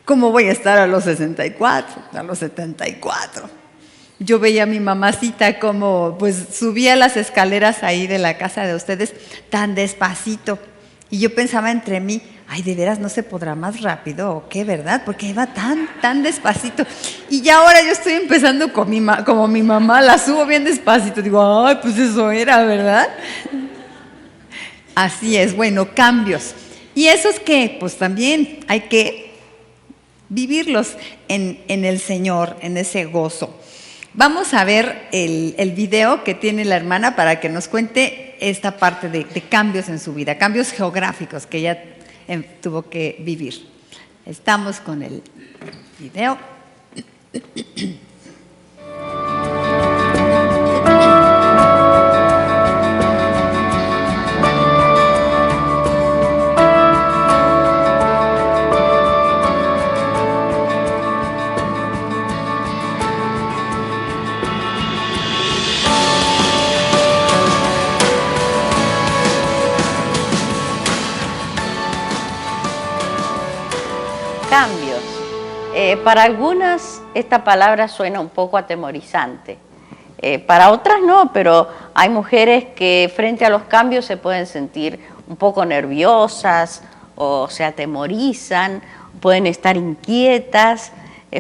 ¿cómo voy a estar a los 64, a los 74? Yo veía a mi mamacita como pues subía las escaleras ahí de la casa de ustedes tan despacito y yo pensaba entre mí, ay, de veras no se podrá más rápido o qué, ¿verdad? Porque iba tan despacito. Y ya ahora yo estoy empezando como mi mamá, la subo bien despacito. Digo, ay, pues eso era, ¿verdad? Así es, bueno, cambios. Y esos que, pues también hay que vivirlos en el Señor, en ese gozo. Vamos a ver el video que tiene la hermana para que nos cuente esta parte de cambios en su vida, cambios geográficos que ella tuvo que vivir. Estamos con el video. Cambios. Para algunas esta palabra suena un poco atemorizante, para otras no, pero hay mujeres que frente a los cambios se pueden sentir un poco nerviosas o se atemorizan, pueden estar inquietas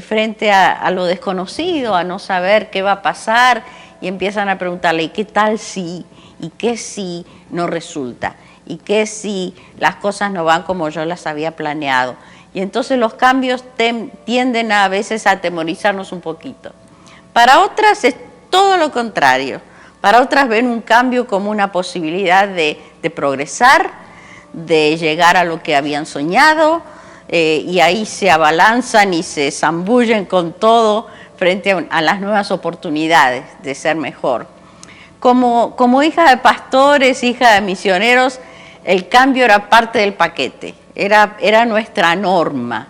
frente a lo desconocido, a no saber qué va a pasar y empiezan a preguntarle, ¿y qué tal si? ¿Y qué si no resulta? ¿Y qué si las cosas no van como yo las había planeado? Y entonces los cambios tienden a veces a atemorizarnos un poquito. Para otras es todo lo contrario. Para otras ven un cambio como una posibilidad de progresar, de llegar a lo que habían soñado, y ahí se abalanzan y se zambullen con todo frente a las nuevas oportunidades de ser mejor. Como hija de pastores, hija de misioneros, el cambio era parte del paquete. Era nuestra norma,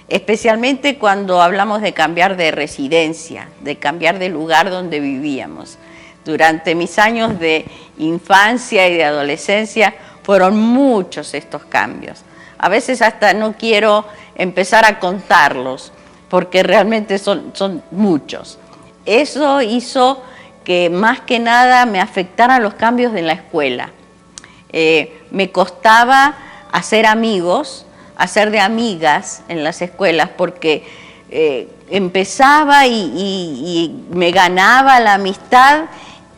especialmente cuando hablamos de cambiar de residencia, de cambiar de lugar donde vivíamos. Durante mis años de infancia y de adolescencia fueron muchos estos cambios. A veces hasta no quiero empezar a contarlos, porque realmente son muchos. Eso hizo que más que nada me afectaran los cambios en la escuela. Me costaba hacer amigos, hacer de amigas en las escuelas, porque empezaba y me ganaba la amistad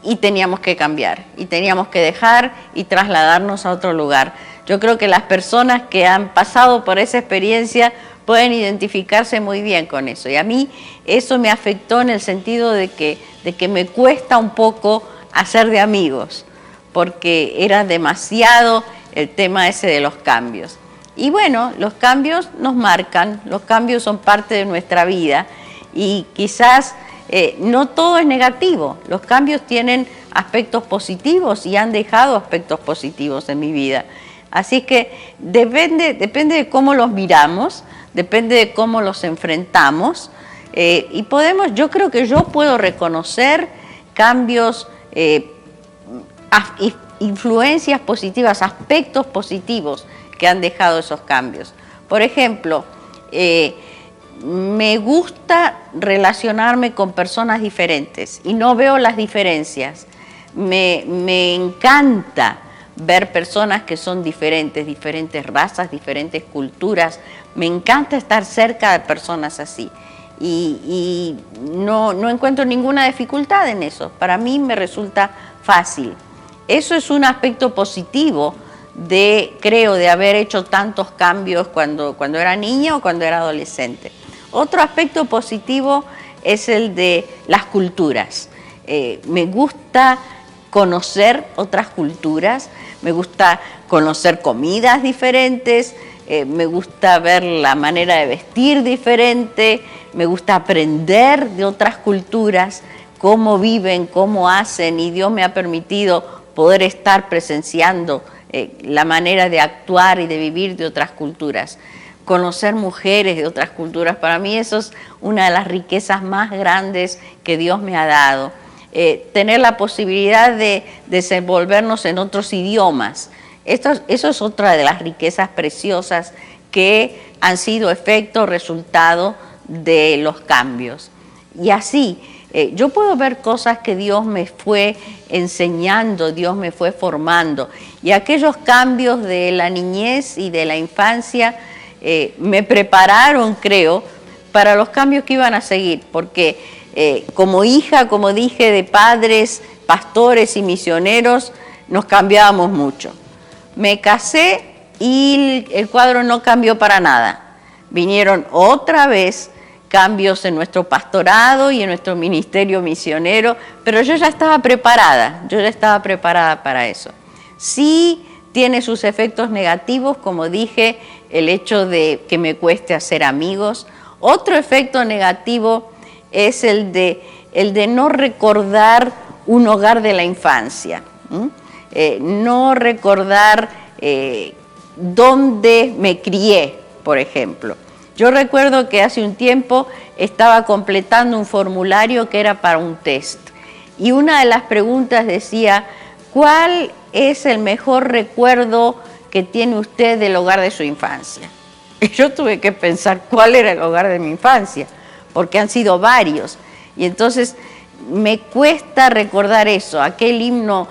y teníamos que cambiar, y teníamos que dejar y trasladarnos a otro lugar. Yo creo que las personas que han pasado por esa experiencia pueden identificarse muy bien con eso, y a mí eso me afectó en el sentido de que me cuesta un poco hacer de amigos, porque era demasiado el tema ese de los cambios. Y bueno, los cambios nos marcan, los cambios son parte de nuestra vida y quizás no todo es negativo. Los cambios tienen aspectos positivos y han dejado aspectos positivos en mi vida. Así que depende de cómo los miramos, depende de cómo los enfrentamos y yo creo que yo puedo reconocer cambios, influencias positivas, aspectos positivos que han dejado esos cambios. Por ejemplo, me gusta relacionarme con personas diferentes y no veo las diferencias. Me encanta ver personas que son diferentes razas, diferentes culturas. Me encanta estar cerca de personas así y no encuentro ninguna dificultad en eso. Para mí me resulta fácil. Eso es un aspecto positivo creo, de haber hecho tantos cambios cuando era niña o cuando era adolescente. Otro aspecto positivo es el de las culturas. Me gusta conocer otras culturas, me gusta conocer comidas diferentes, me gusta ver la manera de vestir diferente, me gusta aprender de otras culturas, cómo viven, cómo hacen, y Dios me ha permitido poder estar presenciando la manera de actuar y de vivir de otras culturas. Conocer mujeres de otras culturas, para mí eso es una de las riquezas más grandes que Dios me ha dado. Tener la posibilidad de desenvolvernos en otros idiomas. Eso es otra de las riquezas preciosas que han sido efecto, resultado de los cambios. Y así, yo puedo ver cosas que Dios me fue enseñando, Dios me fue formando. Y aquellos cambios de la niñez y de la infancia me prepararon, creo, para los cambios que iban a seguir. Porque como hija, como dije, de padres, pastores y misioneros, nos cambiábamos mucho. Me casé y el cuadro no cambió para nada. Vinieron otra vez cambios en nuestro pastorado y en nuestro ministerio misionero, pero yo ya estaba preparada para eso. Sí tiene sus efectos negativos, como dije, el hecho de que me cueste hacer amigos. Otro efecto negativo es el de no recordar un hogar de la infancia, no recordar dónde me crié, por ejemplo. Yo recuerdo que hace un tiempo estaba completando un formulario que era para un test, y una de las preguntas decía: ¿cuál es el mejor recuerdo que tiene usted del hogar de su infancia? Y yo tuve que pensar cuál era el hogar de mi infancia, porque han sido varios, y entonces me cuesta recordar eso, aquel himno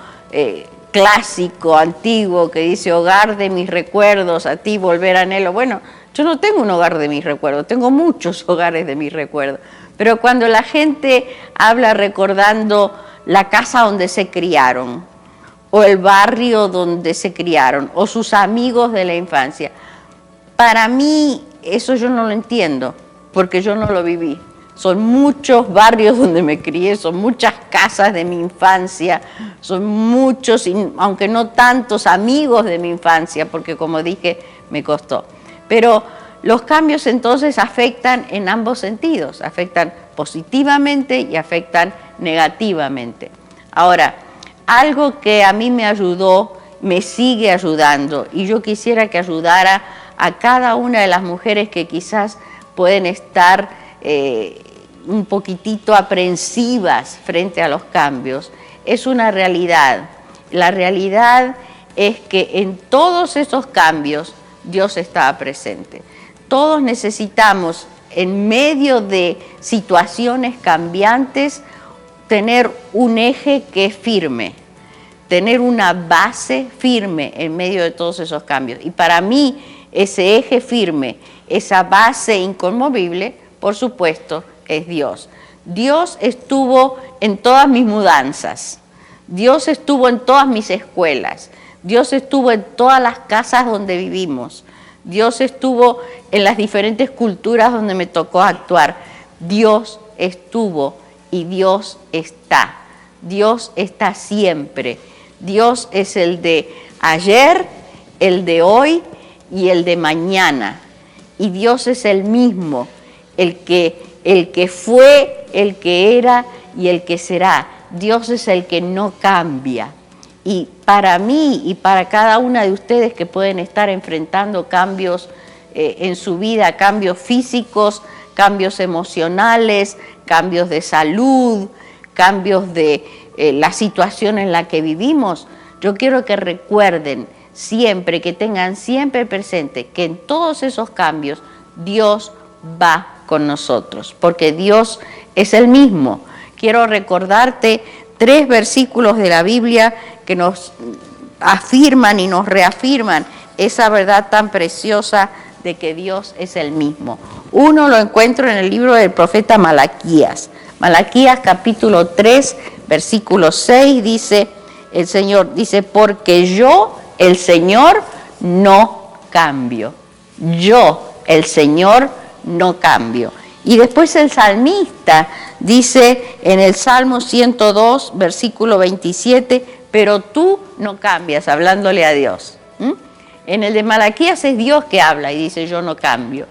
clásico, antiguo, que dice: hogar de mis recuerdos, a ti volver anhelo. Bueno, yo no tengo un hogar de mis recuerdos, tengo muchos hogares de mis recuerdos, pero cuando la gente habla recordando la casa donde se criaron, o el barrio donde se criaron, o sus amigos de la infancia, para mí eso yo no lo entiendo, porque yo no lo viví. Son muchos barrios donde me crié, son muchas casas de mi infancia, son muchos, aunque no tantos, amigos de mi infancia, porque como dije, me costó. Pero los cambios entonces afectan en ambos sentidos, afectan positivamente y afectan negativamente. Ahora, algo que a mí me ayudó, me sigue ayudando, y yo quisiera que ayudara a cada una de las mujeres que quizás pueden estar un poquitito aprensivas frente a los cambios, es una realidad. La realidad es que en todos esos cambios Dios estaba presente. Todos necesitamos, en medio de situaciones cambiantes, tener un eje que es firme, tener una base firme en medio de todos esos cambios. Y para mí, ese eje firme, esa base inconmovible, por supuesto, es Dios. Dios estuvo en todas mis mudanzas, Dios estuvo en todas mis escuelas, Dios estuvo en todas las casas donde vivimos, Dios estuvo en las diferentes culturas donde me tocó actuar. Dios estuvo y Dios está siempre. Dios es el de ayer, el de hoy y el de mañana. Y Dios es el mismo, el que fue, el que era y el que será. Dios es el que no cambia. Y para mí y para cada una de ustedes que pueden estar enfrentando cambios en su vida, cambios físicos, cambios emocionales, cambios de salud, cambios de la situación en la que vivimos, yo quiero que recuerden siempre, que tengan siempre presente que en todos esos cambios Dios va con nosotros, porque Dios es el mismo. Quiero recordarte 3 versículos de la Biblia que nos afirman y nos reafirman esa verdad tan preciosa de que Dios es el mismo. Uno lo encuentro en el libro del profeta Malaquías. Malaquías capítulo 3, versículo 6 dice, el Señor dice: porque yo, el Señor, no cambio. Yo, el Señor, no cambio. Y después el salmista dice en el Salmo 102, versículo 27, pero tú no cambias, hablándole a Dios. En el de Malaquías es Dios que habla y dice yo no cambio.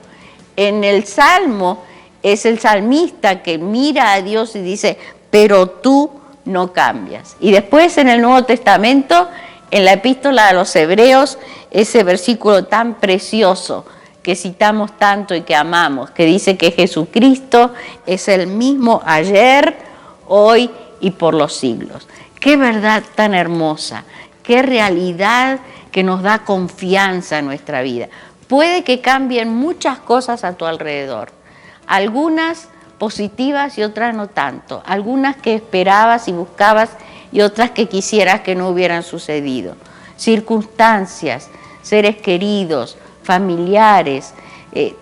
En el Salmo es el salmista que mira a Dios y dice, pero tú no cambias. Y después en el Nuevo Testamento, en la epístola a los Hebreos, ese versículo tan precioso que citamos tanto y que amamos, que dice que Jesucristo es el mismo ayer, hoy y por los siglos. Qué verdad tan hermosa, qué realidad que nos da confianza en nuestra vida. Puede que cambien muchas cosas a tu alrededor, algunas positivas y otras no tanto, algunas que esperabas y buscabas y otras que quisieras que no hubieran sucedido. Circunstancias, seres queridos, familiares,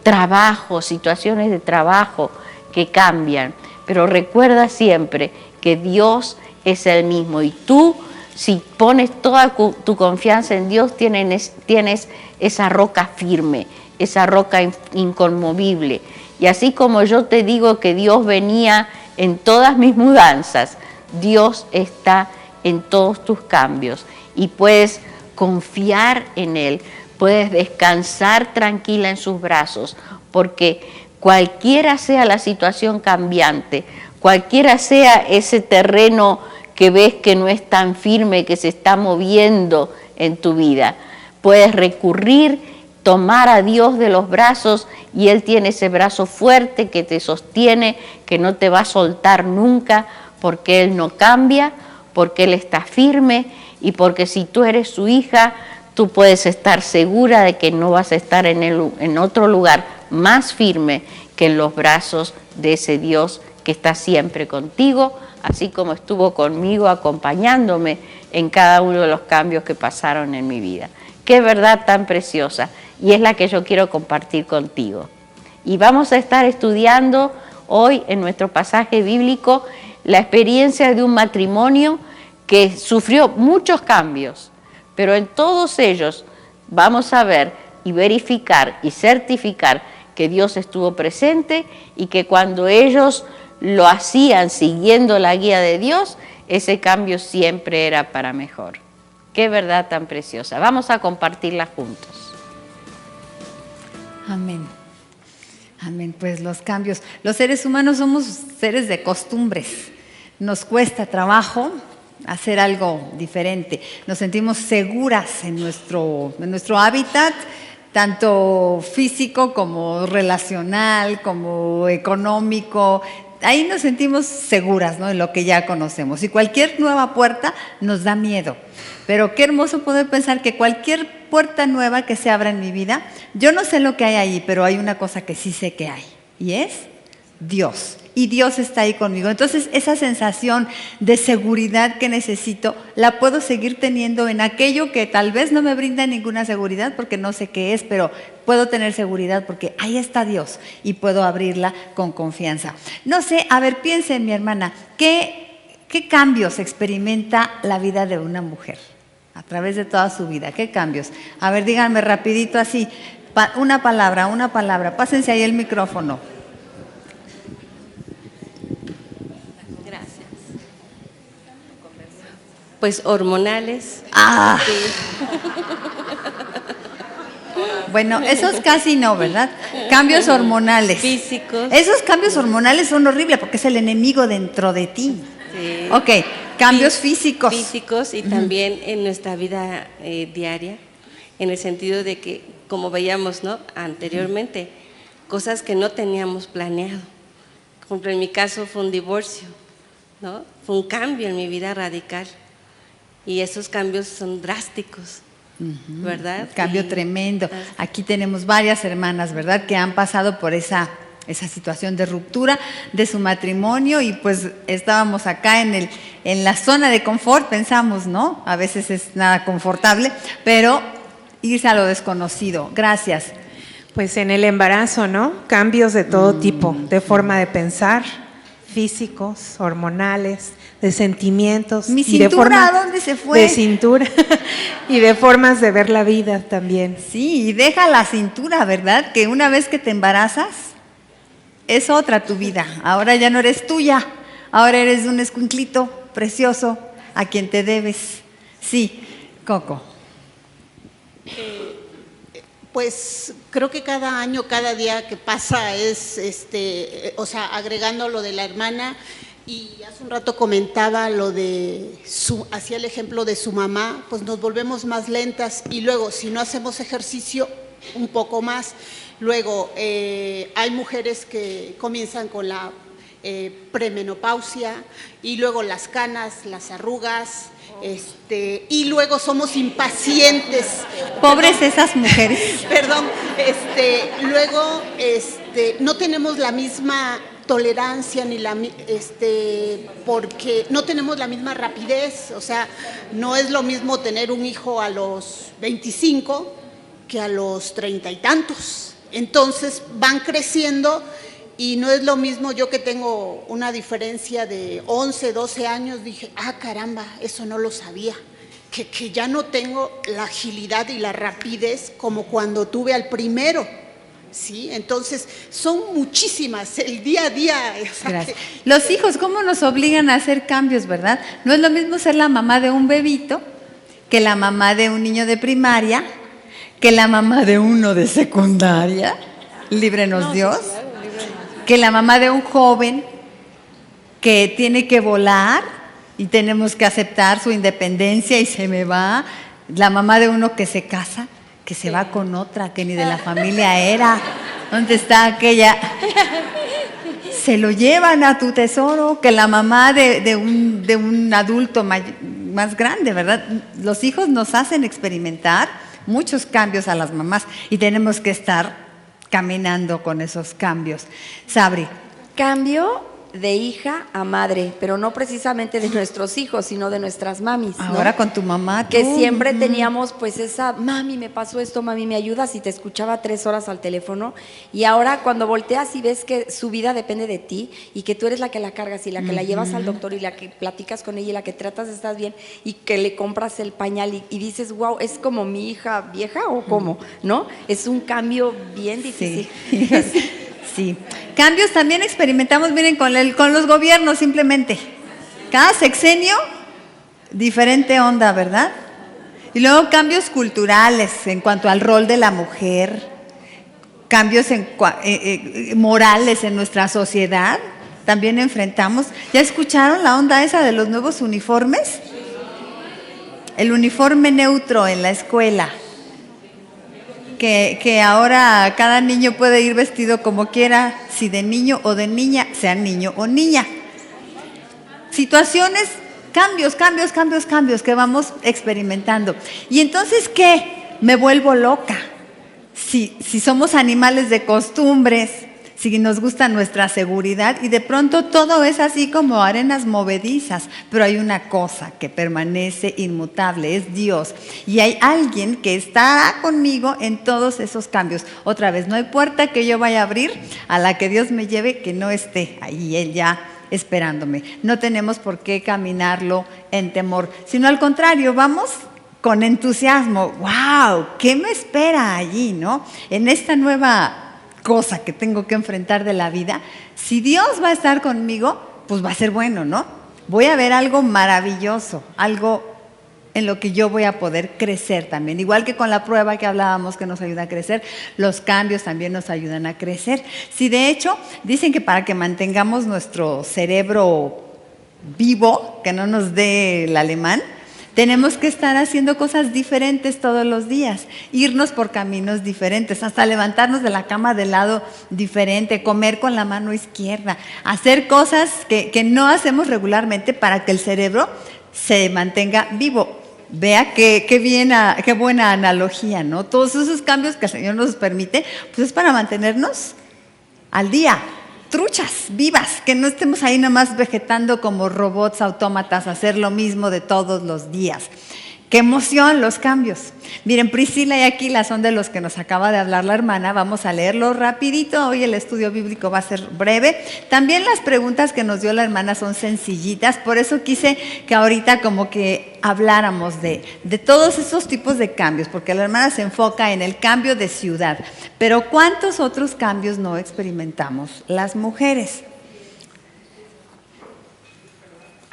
trabajos, situaciones de trabajo que cambian. Pero recuerda siempre que Dios es el mismo y tú, si pones toda tu confianza en Dios, tienes esa roca firme, esa roca inconmovible. Y así como yo te digo que Dios venía en todas mis mudanzas, Dios está en todos tus cambios y puedes confiar en Él, puedes descansar tranquila en sus brazos, porque cualquiera sea la situación cambiante, cualquiera sea ese terreno que ves que no es tan firme, que se está moviendo en tu vida, puedes recurrir, tomar a Dios de los brazos y Él tiene ese brazo fuerte que te sostiene, que no te va a soltar nunca, porque Él no cambia, porque Él está firme y porque si tú eres su hija, tú puedes estar segura de que no vas a estar en otro lugar más firme que en los brazos de ese Dios que está siempre contigo, así como estuvo conmigo acompañándome en cada uno de los cambios que pasaron en mi vida. Qué verdad tan preciosa, y es la que yo quiero compartir contigo. Y vamos a estar estudiando hoy en nuestro pasaje bíblico la experiencia de un matrimonio que sufrió muchos cambios, pero en todos ellos vamos a ver y verificar y certificar que Dios estuvo presente y que cuando ellos lo hacían siguiendo la guía de Dios, ese cambio siempre era para mejor. Qué verdad tan preciosa. Vamos a compartirla juntos. Amén. Amén. Pues los cambios. Los seres humanos somos seres de costumbres. Nos cuesta trabajo hacer algo diferente. Nos sentimos seguras en nuestro hábitat, tanto físico como relacional, como económico. Ahí nos sentimos seguras, ¿no?, en lo que ya conocemos. Y cualquier nueva puerta nos da miedo. Pero qué hermoso poder pensar que cualquier puerta nueva que se abra en mi vida, yo no sé lo que hay ahí, pero hay una cosa que sí sé que hay, y es Dios. Y Dios está ahí conmigo. Entonces, esa sensación de seguridad que necesito, la puedo seguir teniendo en aquello que tal vez no me brinda ninguna seguridad porque no sé qué es, pero puedo tener seguridad porque ahí está Dios y puedo abrirla con confianza. No sé, a ver, piensen, mi hermana, ¿qué cambios experimenta la vida de una mujer a través de toda su vida? ¿Qué cambios? A ver, díganme rapidito así, una palabra. Pásense ahí el micrófono. Pues hormonales. Ah. Sí. Bueno, esos casi no, ¿verdad? Cambios hormonales. Físicos. Esos cambios hormonales son horribles porque es el enemigo dentro de ti. Sí. Ok, cambios físicos. Físicos y también en nuestra vida diaria, en el sentido de que, como veíamos, ¿no?, anteriormente, cosas que no teníamos planeado. Por ejemplo, en mi caso fue un divorcio, ¿no? Fue un cambio en mi vida radical. Y esos cambios son drásticos, ¿verdad? Cambio tremendo. Aquí tenemos varias hermanas, ¿verdad?, que han pasado por esa situación de ruptura de su matrimonio y pues estábamos acá en la zona de confort, pensamos, ¿no? A veces es nada confortable, pero irse a lo desconocido. Gracias. Pues en el embarazo, ¿no? Cambios de todo tipo, de forma de pensar, físicos, hormonales, de sentimientos. Mi y de cintura, ¿a dónde se fue? De cintura y de formas de ver la vida también. Sí, y deja la cintura, ¿verdad? Que una vez que te embarazas, es otra tu vida. Ahora ya no eres tuya, ahora eres un escuinclito precioso a quien te debes. Sí, Coco. Pues creo que cada año, cada día que pasa es, o sea, agregando lo de la hermana, y hace un rato comentaba lo de hacía el ejemplo de su mamá, pues nos volvemos más lentas, y luego si no hacemos ejercicio, un poco más. Luego hay mujeres que comienzan con la premenopausia, y luego las canas, las arrugas, y luego somos impacientes. Pobres esas mujeres. Perdón, luego no tenemos la misma tolerancia ni porque no tenemos la misma rapidez, o sea, no es lo mismo tener un hijo a los 25 que a los 30 y tantos. Entonces van creciendo. Y no es lo mismo, yo que tengo una diferencia de 11, 12 años, dije, caramba, eso no lo sabía, que ya no tengo la agilidad y la rapidez como cuando tuve al primero, ¿sí? Entonces, son muchísimas, el día a día. Gracias. Los hijos, ¿cómo nos obligan a hacer cambios, verdad? No es lo mismo ser la mamá de un bebito que la mamá de un niño de primaria, que la mamá de uno de secundaria, líbrenos Dios. Sí, claro. Que la mamá de un joven que tiene que volar y tenemos que aceptar su independencia y se me va, la mamá de uno que se casa, que se va con otra que ni de la familia era, ¿dónde está aquella? Se lo llevan a tu tesoro, que la mamá de un adulto más grande, ¿verdad? Los hijos nos hacen experimentar muchos cambios a las mamás y tenemos que estar caminando con esos cambios. Sabri. Cambio de hija a madre, pero no precisamente de nuestros hijos, sino de nuestras mamis, ¿no? Ahora con tu mamá. Que siempre teníamos pues esa, mami, me pasó esto, mami, ¿me ayudas? Y te escuchaba 3 horas al teléfono. Y ahora cuando volteas y ves que su vida depende de ti y que tú eres la que la cargas y la que la llevas al doctor y la que platicas con ella y la que tratas de estar bien y que le compras el pañal y dices, wow, ¿es como mi hija vieja o cómo? ¿No? Es un cambio bien difícil. Sí. Sí, cambios también experimentamos, miren, con los gobiernos simplemente. Cada sexenio, diferente onda, ¿verdad? Y luego cambios culturales en cuanto al rol de la mujer, cambios morales en nuestra sociedad, también enfrentamos. ¿Ya escucharon la onda esa de los nuevos uniformes? El uniforme neutro en la escuela. Que ahora cada niño puede ir vestido como quiera, si de niño o de niña, sea niño o niña. Situaciones, cambios que vamos experimentando. Y entonces, ¿qué? Me vuelvo loca. Si somos animales de costumbres, si nos gusta nuestra seguridad y de pronto todo es así como arenas movedizas, pero hay una cosa que permanece inmutable, es Dios. Y hay alguien que estará conmigo en todos esos cambios. Otra vez, no hay puerta que yo vaya a abrir a la que Dios me lleve que no esté ahí, Él ya esperándome. No tenemos por qué caminarlo en temor, sino al contrario, vamos con entusiasmo. ¡Wow! ¿Qué me espera allí, no? En esta nueva cosa que tengo que enfrentar de la vida, si Dios va a estar conmigo, pues va a ser bueno, ¿no? Voy a ver algo maravilloso, algo en lo que yo voy a poder crecer también. Igual que con la prueba que hablábamos que nos ayuda a crecer, los cambios también nos ayudan a crecer. Si de hecho, dicen que para que mantengamos nuestro cerebro vivo, que no nos dé el alemán, tenemos que estar haciendo cosas diferentes todos los días, irnos por caminos diferentes, hasta levantarnos de la cama de lado diferente, comer con la mano izquierda, hacer cosas que no hacemos regularmente para que el cerebro se mantenga vivo. Vea qué buena analogía, ¿no? Todos esos cambios que el Señor nos permite, pues es para mantenernos al día, truchas, vivas, que no estemos ahí nomás vegetando como robots, autómatas, hacer lo mismo de todos los días. ¡Qué emoción los cambios! Miren, Priscila y Aquila son de los que nos acaba de hablar la hermana. Vamos a leerlo rapidito. Hoy el estudio bíblico va a ser breve. También las preguntas que nos dio la hermana son sencillitas. Por eso quise que ahorita como que habláramos de todos esos tipos de cambios, porque la hermana se enfoca en el cambio de ciudad. Pero ¿cuántos otros cambios no experimentamos las mujeres?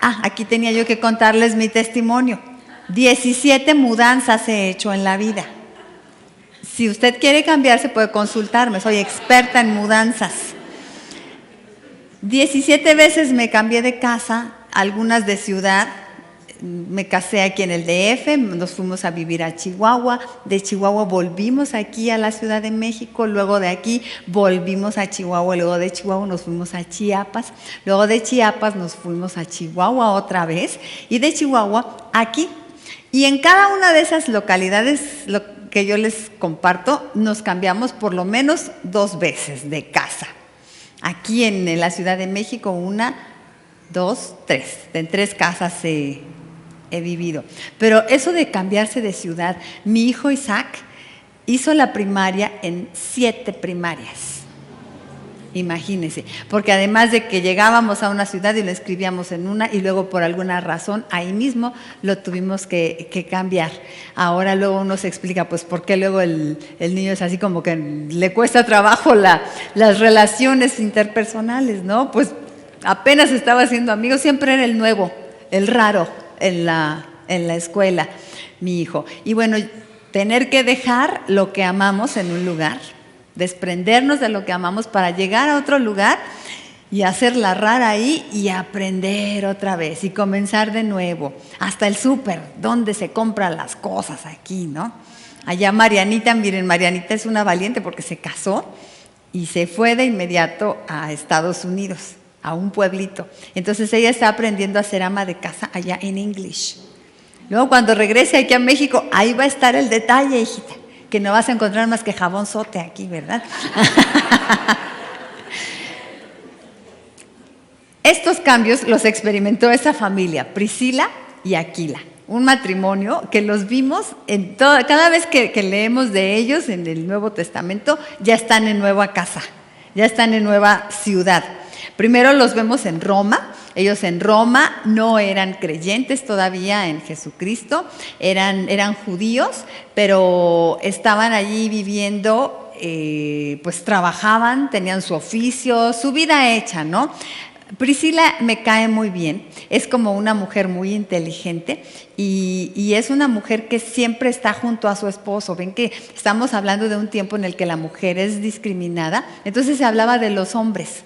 Aquí tenía yo que contarles mi testimonio. 17 mudanzas he hecho en la vida. Si usted quiere cambiarse, puede consultarme, soy experta en mudanzas. 17 veces me cambié de casa, algunas de ciudad. Me casé aquí en el DF, nos fuimos a vivir a Chihuahua, de Chihuahua volvimos aquí a la Ciudad de México, luego de aquí volvimos a Chihuahua, luego de Chihuahua nos fuimos a Chiapas, luego de Chiapas nos fuimos a Chihuahua otra vez y de Chihuahua aquí. Y en cada una de esas localidades, lo que yo les comparto, nos cambiamos por lo menos 2 veces de casa. Aquí en la Ciudad de México 1, 2, 3, en 3 casas he vivido. Pero eso de cambiarse de ciudad, mi hijo Isaac hizo la primaria en 7 primarias. Imagínense, porque además de que llegábamos a una ciudad y lo escribíamos en una y luego por alguna razón ahí mismo lo tuvimos que cambiar. Ahora luego uno se explica pues por qué luego el niño es así como que le cuesta trabajo las relaciones interpersonales, ¿no? Pues apenas estaba haciendo amigos, siempre era el nuevo, el raro en la escuela, mi hijo. Y bueno, tener que dejar lo que amamos en un lugar, desprendernos de lo que amamos para llegar a otro lugar y hacerla rara ahí y aprender otra vez y comenzar de nuevo. Hasta el súper, donde se compran las cosas aquí, ¿no? Allá Marianita, miren, Marianita es una valiente porque se casó y se fue de inmediato a Estados Unidos, a un pueblito. Entonces ella está aprendiendo a ser ama de casa allá en English. Luego cuando regrese aquí a México, ahí va a estar el detalle, hijita, que no vas a encontrar más que jabón sote aquí, ¿verdad? Estos cambios los experimentó esa familia, Priscila y Aquila, un matrimonio que los vimos cada vez que leemos de ellos en el Nuevo Testamento, ya están en nueva casa, ya están en nueva ciudad. Primero los vemos en Roma. Ellos en Roma no eran creyentes todavía en Jesucristo, eran judíos, pero estaban allí viviendo, pues trabajaban, tenían su oficio, su vida hecha, ¿no? Priscila me cae muy bien, es como una mujer muy inteligente y es una mujer que siempre está junto a su esposo. Ven que estamos hablando de un tiempo en el que la mujer es discriminada, entonces se hablaba de los hombres.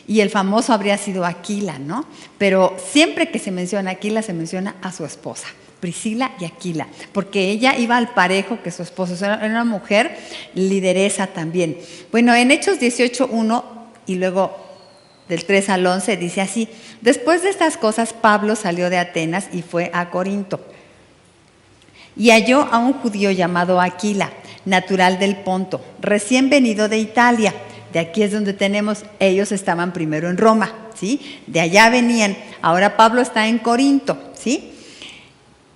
Y el famoso habría sido Aquila, ¿no? Pero siempre que se menciona Aquila, se menciona a su esposa, Priscila y Aquila, porque ella iba al parejo que su esposo, era una mujer lideresa también. Bueno, en Hechos 18:1 y luego del 3 al 11 dice así: después de estas cosas, Pablo salió de Atenas y fue a Corinto. Y halló a un judío llamado Aquila, natural del Ponto, recién venido de Italia. De aquí es donde tenemos, ellos estaban primero en Roma, ¿sí? De allá venían. Ahora Pablo está en Corinto, ¿sí?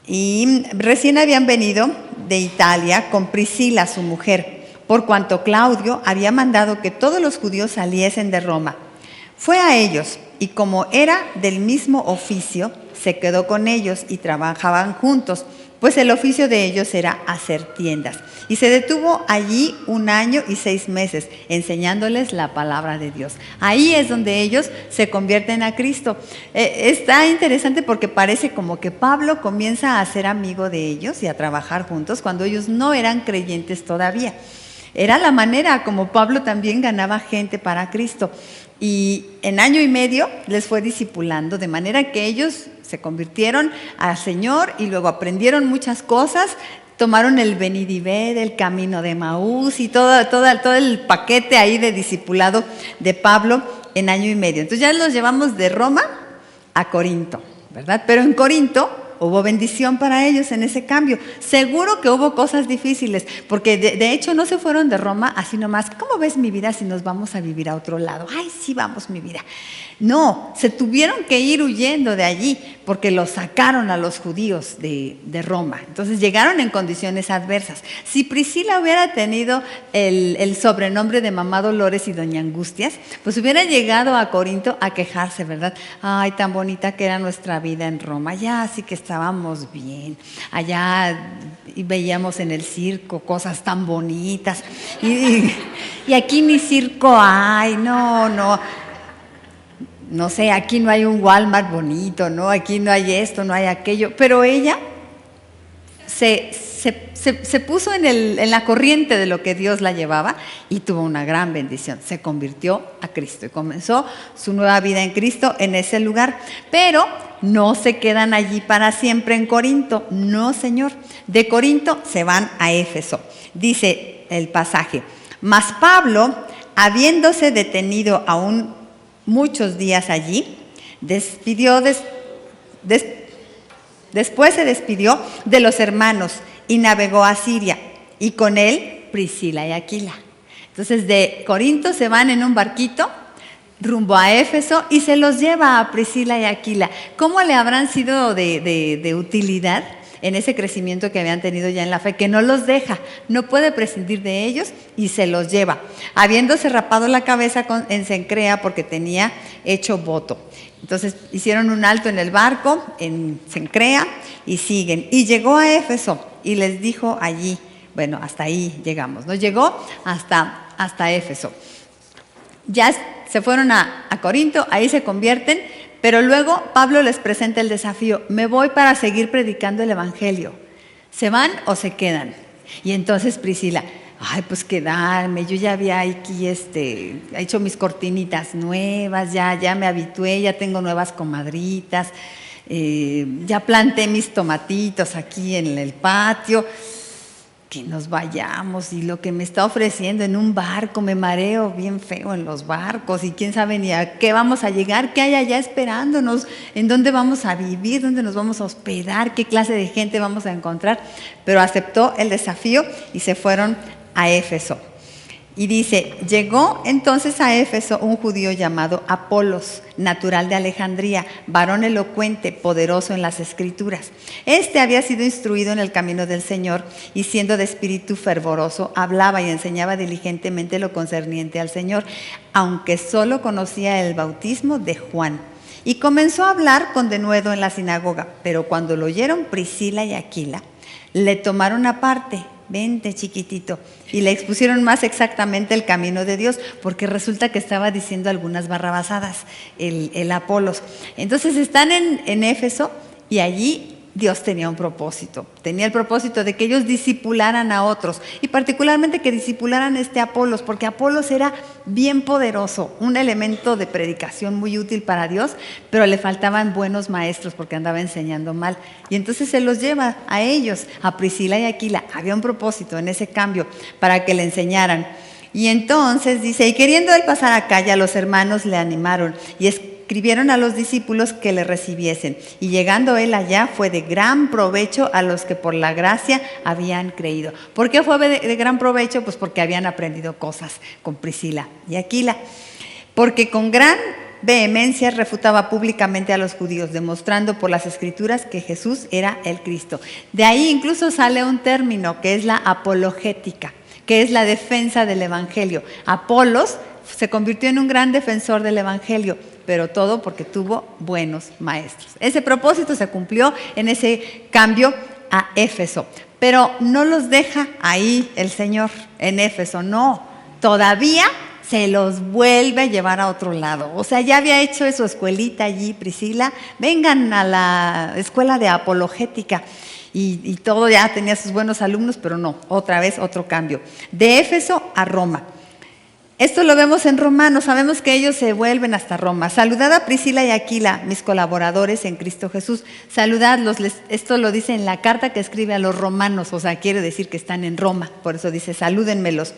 Y recién habían venido de Italia con Priscila, su mujer, por cuanto Claudio había mandado que todos los judíos saliesen de Roma. Fue a ellos y como era del mismo oficio, se quedó con ellos y trabajaban juntos, pues el oficio de ellos era hacer tiendas. Y se detuvo allí 1 año y 6 meses, enseñándoles la palabra de Dios. Ahí es donde ellos se convierten a Cristo. Está interesante porque parece como que Pablo comienza a ser amigo de ellos y a trabajar juntos cuando ellos no eran creyentes todavía. Era la manera como Pablo también ganaba gente para Cristo. Y en 1 año y medio les fue discipulando, de manera que ellos se convirtieron al Señor y luego aprendieron muchas cosas, tomaron el venir y ver, el camino de Emaús y todo el paquete ahí de discipulado de Pablo en 1 año y medio. Entonces ya los llevamos de Roma a Corinto, ¿verdad? Pero en Corinto hubo bendición para ellos en ese cambio. Seguro que hubo cosas difíciles, porque de hecho no se fueron de Roma así nomás. ¿Cómo ves mi vida si nos vamos a vivir a otro lado? Ay, sí, vamos mi vida. No, se tuvieron que ir huyendo de allí porque los sacaron a los judíos de Roma. Entonces llegaron en condiciones adversas. Si Priscila hubiera tenido el sobrenombre de Mamá Dolores y Doña Angustias, pues hubiera llegado a Corinto a quejarse, ¿verdad? Ay, tan bonita que era nuestra vida en Roma. Ya sí que estábamos bien. Allá veíamos en el circo cosas tan bonitas. Y aquí ni circo hay, no sé, aquí no hay un Walmart bonito, ¿no? Aquí no hay esto, no hay aquello. Pero ella se puso en la corriente de lo que Dios la llevaba y tuvo una gran bendición. Se convirtió a Cristo y comenzó su nueva vida en Cristo en ese lugar. Pero no se quedan allí para siempre en Corinto. No, Señor. De Corinto se van a Éfeso. Dice el pasaje: mas Pablo, habiéndose detenido aún muchos días allí, después se despidió de los hermanos y navegó a Siria, y con él Priscila y Aquila. Entonces de Corinto se van en un barquito rumbo a Éfeso y se los lleva a Priscila y Aquila. ¿Cómo le habrán sido de utilidad en ese crecimiento que habían tenido ya en la fe? Que no los deja, no puede prescindir de ellos y se los lleva, habiéndose rapado la cabeza en Cencrea porque tenía hecho voto. Entonces hicieron un alto en el barco, en Cencrea, y siguen. Y llegó a Éfeso y les dijo allí, bueno, hasta ahí llegamos, ¿no? Llegó hasta Éfeso. Ya se fueron a Corinto, ahí se convierten, pero luego Pablo les presenta el desafío: me voy para seguir predicando el evangelio. ¿Se van o se quedan? Y entonces Priscila: ay, pues quedarme, yo ya había aquí hecho mis cortinitas nuevas, ya me habitué, ya tengo nuevas comadritas, ya planté mis tomatitos aquí en el patio, que nos vayamos. Y lo que me está ofreciendo en un barco, me mareo bien feo en los barcos y quién sabe ni a qué vamos a llegar, qué hay allá esperándonos, en dónde vamos a vivir, dónde nos vamos a hospedar, qué clase de gente vamos a encontrar. Pero aceptó el desafío y se fueron a Éfeso. Y dice: llegó entonces a Éfeso un judío llamado Apolos, natural de Alejandría, varón elocuente, poderoso en las escrituras. Este había sido instruido en el camino del Señor y, siendo de espíritu fervoroso, hablaba y enseñaba diligentemente lo concerniente al Señor, aunque solo conocía el bautismo de Juan. Y comenzó a hablar con denuedo en la sinagoga, pero cuando lo oyeron Priscila y Aquila, le tomaron aparte: vente, chiquitito, y le expusieron más exactamente el camino de Dios, porque resulta que estaba diciendo algunas barrabasadas el Apolos. Entonces están en Éfeso y allí Dios tenía un propósito. Tenía el propósito de que ellos discipularan a otros, y particularmente que discipularan a Apolos, porque Apolos era bien poderoso, un elemento de predicación muy útil para Dios, pero le faltaban buenos maestros porque andaba enseñando mal. Y entonces se los lleva a ellos, a Priscila y Aquila. Había un propósito en ese cambio para que le enseñaran. Y entonces dice: y queriendo él pasar acá, ya los hermanos le animaron y escribieron a los discípulos que le recibiesen. Y llegando él allá, fue de gran provecho a los que por la gracia habían creído. ¿Por qué fue de gran provecho? Pues porque habían aprendido cosas con Priscila y Aquila. Porque con gran vehemencia refutaba públicamente a los judíos, demostrando por las escrituras que Jesús era el Cristo. De ahí incluso sale un término que es la apologética, que es la defensa del evangelio. Apolos se convirtió en un gran defensor del evangelio, pero todo porque tuvo buenos maestros. Ese propósito se cumplió en ese cambio a Éfeso, pero no los deja ahí el Señor en Éfeso, no, todavía se los vuelve a llevar a otro lado. O sea, ya había hecho su escuelita allí, Priscila, vengan a la escuela de apologética. Y todo, ya tenía sus buenos alumnos, pero no, otra vez otro cambio. De Éfeso a Roma. Esto lo vemos en Romanos, sabemos que ellos se vuelven hasta Roma. Saludad a Priscila y Aquila, mis colaboradores en Cristo Jesús. Saludadlos, esto lo dice en la carta que escribe a los romanos, o sea, quiere decir que están en Roma, por eso dice: salúdenmelos.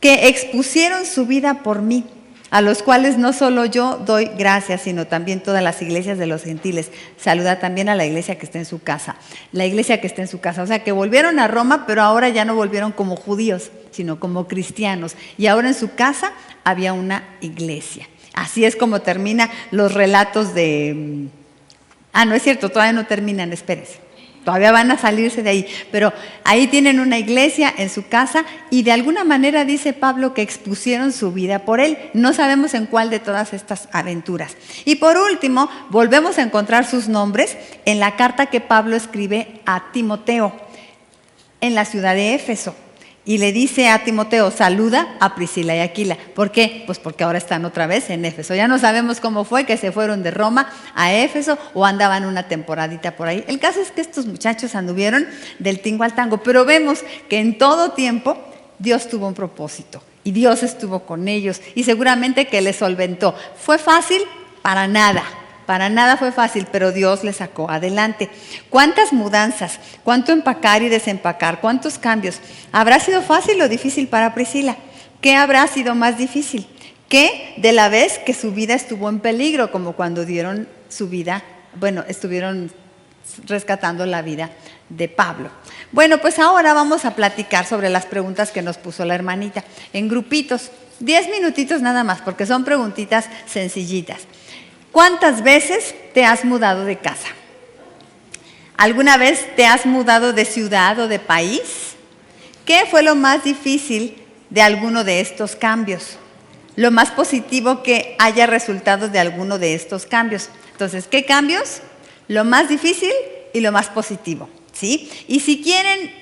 Que expusieron su vida por mí, a los cuales no solo yo doy gracias, sino también todas las iglesias de los gentiles. Saluda también a la iglesia que está en su casa. La iglesia que está en su casa. O sea, que volvieron a Roma, pero ahora ya no volvieron como judíos, sino como cristianos. Y ahora en su casa había una iglesia. Así es como termina los relatos de... no es cierto, todavía no terminan, espérense. Todavía van a salirse de ahí, pero ahí tienen una iglesia en su casa y de alguna manera dice Pablo que expusieron su vida por él. No sabemos en cuál de todas estas aventuras. Y por último, volvemos a encontrar sus nombres en la carta que Pablo escribe a Timoteo en la ciudad de Éfeso. Y le dice a Timoteo, saluda a Priscila y Aquila. ¿Por qué? Pues porque ahora están otra vez en Éfeso. Ya no sabemos cómo fue que se fueron de Roma a Éfeso o andaban una temporadita por ahí. El caso es que estos muchachos anduvieron del tingo al tango, pero vemos que en todo tiempo Dios tuvo un propósito y Dios estuvo con ellos y seguramente que les solventó. ¿Fue fácil? Para nada. Para nada fue fácil, pero Dios le sacó adelante. ¿Cuántas mudanzas? ¿Cuánto empacar y desempacar? ¿Cuántos cambios? ¿Habrá sido fácil o difícil para Priscila? ¿Qué habrá sido más difícil? ¿Qué de la vez que su vida estuvo en peligro, como cuando dieron su vida, estuvieron rescatando la vida de Pablo? Bueno, pues ahora vamos a platicar sobre las preguntas que nos puso la hermanita, en grupitos, 10 minutitos nada más, porque son preguntitas sencillitas. ¿Cuántas veces te has mudado de casa? ¿Alguna vez te has mudado de ciudad o de país? ¿Qué fue lo más difícil de alguno de estos cambios? Lo más positivo que haya resultado de alguno de estos cambios. Entonces, ¿qué cambios? Lo más difícil y lo más positivo, ¿sí? Y si quieren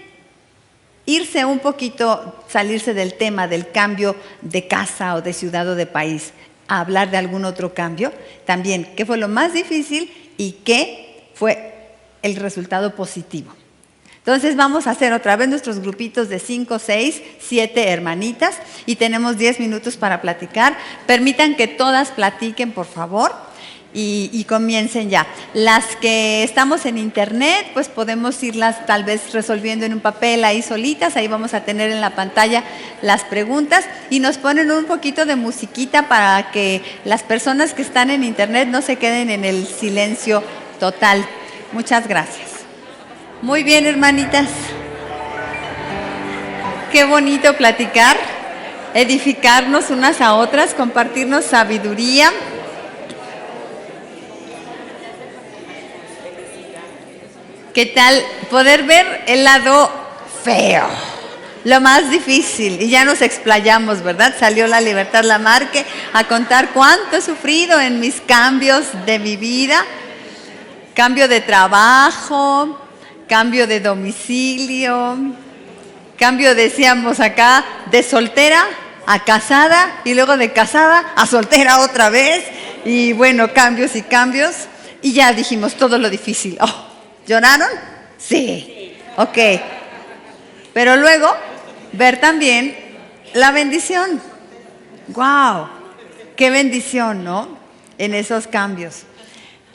irse un poquito, salirse del tema del cambio de casa o de ciudad o de país, a hablar de algún otro cambio, también, ¿qué fue lo más difícil y qué fue el resultado positivo? Entonces vamos a hacer otra vez nuestros grupitos de 5, 6, 7 hermanitas y tenemos 10 minutos para platicar. Permitan que todas platiquen, por favor. Y comiencen ya. Las que estamos en internet, pues podemos irlas tal vez resolviendo en un papel ahí solitas. Ahí vamos a tener en la pantalla las preguntas y nos ponen un poquito de musiquita para que las personas que están en internet no se queden en el silencio total. Muchas gracias. Muy bien, hermanitas. Qué bonito platicar, edificarnos unas a otras, compartirnos sabiduría. ¿Qué tal poder ver el lado feo? Lo más difícil, y ya nos explayamos, ¿verdad? Salió la Libertad Lamarque a contar cuánto he sufrido en mis cambios de mi vida. Cambio de trabajo, cambio de domicilio, cambio, decíamos acá, de soltera a casada y luego de casada a soltera otra vez. Y bueno, cambios y cambios. Y ya dijimos todo lo difícil. Oh, ¿lloraron? Sí. Ok. Pero luego, ver también la bendición. ¡Wow! ¡Qué bendición!, ¿no? En esos cambios.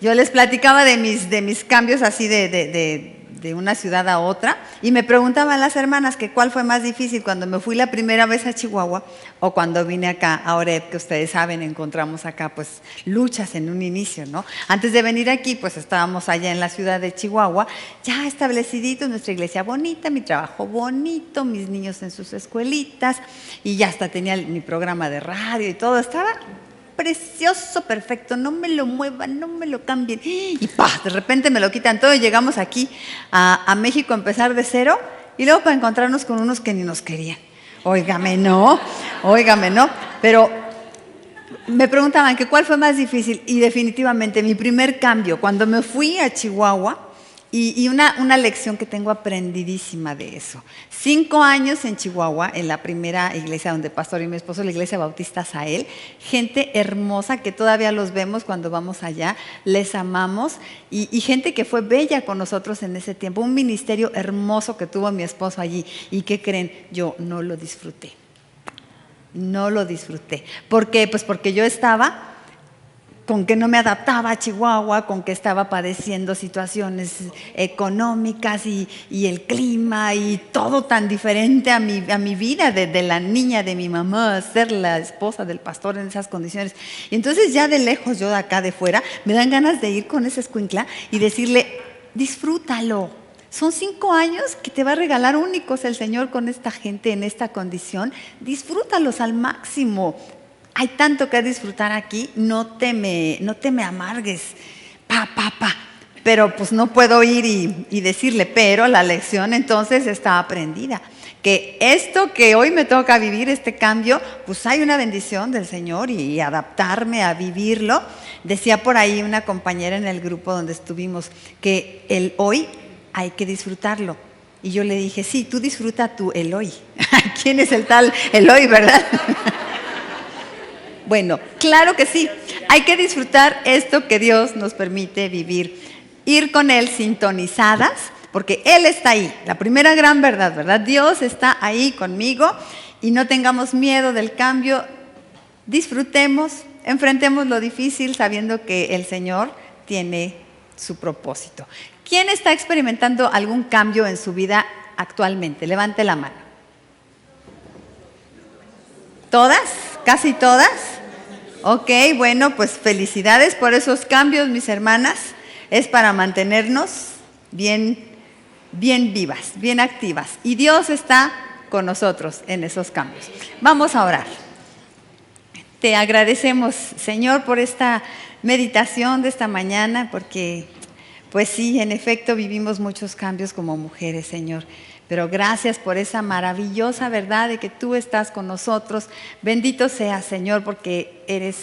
Yo les platicaba de mis cambios así de una ciudad a otra y me preguntaban las hermanas que cuál fue más difícil cuando me fui la primera vez a Chihuahua o cuando vine acá a Oreb, que ustedes saben, encontramos acá pues luchas en un inicio, ¿no? Antes de venir aquí pues estábamos allá en la ciudad de Chihuahua, ya estableciditos, nuestra iglesia bonita, mi trabajo bonito, mis niños en sus escuelitas y ya hasta tenía mi programa de radio y todo, estaba precioso, perfecto, no me lo muevan, no me lo cambien. Y ¡pah! De repente me lo quitan todo y llegamos aquí a México a empezar de cero y luego para encontrarnos con unos que ni nos querían. Óigame, no. Pero me preguntaban que cuál fue más difícil y definitivamente mi primer cambio, cuando me fui a Chihuahua y una lección que tengo aprendidísima de eso. 5 años en Chihuahua, en la primera iglesia donde pastor y mi esposo, la iglesia Bautista Sael, gente hermosa que todavía los vemos cuando vamos allá, les amamos y gente que fue bella con nosotros en ese tiempo, un ministerio hermoso que tuvo mi esposo allí. ¿Y qué creen? Yo no lo disfruté. No lo disfruté. ¿Por qué? Pues porque yo estaba con que no me adaptaba a Chihuahua, con que estaba padeciendo situaciones económicas y el clima y todo tan diferente a mi vida, de la niña de mi mamá, ser la esposa del pastor en esas condiciones. Y entonces ya de lejos, yo de acá de fuera, me dan ganas de ir con esa escuincla y decirle, disfrútalo. Son 5 años que te va a regalar únicos el Señor con esta gente en esta condición. Disfrútalos al máximo. Hay tanto que disfrutar aquí, no te me amargues, pero pues no puedo ir y decirle, pero la lección entonces está aprendida, que esto que hoy me toca vivir, este cambio, pues hay una bendición del Señor y adaptarme a vivirlo. Decía por ahí una compañera en el grupo donde estuvimos que el hoy hay que disfrutarlo Y yo le dije, sí, tú disfruta tu Eloy. ¿Quién es el tal Eloy, verdad? Bueno, claro que sí. Hay que disfrutar esto que Dios nos permite vivir. Ir con Él sintonizadas, porque Él está ahí. La primera gran verdad, ¿verdad? Dios está ahí conmigo y no tengamos miedo del cambio. Disfrutemos, enfrentemos lo difícil sabiendo que el Señor tiene su propósito. ¿Quién está experimentando algún cambio en su vida actualmente? Levante la mano. ¿Todas? ¿Casi todas? Ok, bueno, pues felicidades por esos cambios, mis hermanas. Es para mantenernos bien vivas, bien activas. Y Dios está con nosotros en esos cambios. Vamos a orar. Te agradecemos, Señor, por esta meditación de esta mañana, porque, pues sí, en efecto vivimos muchos cambios como mujeres, Señor. Pero gracias por esa maravillosa verdad de que tú estás con nosotros. Bendito seas, Señor, porque eres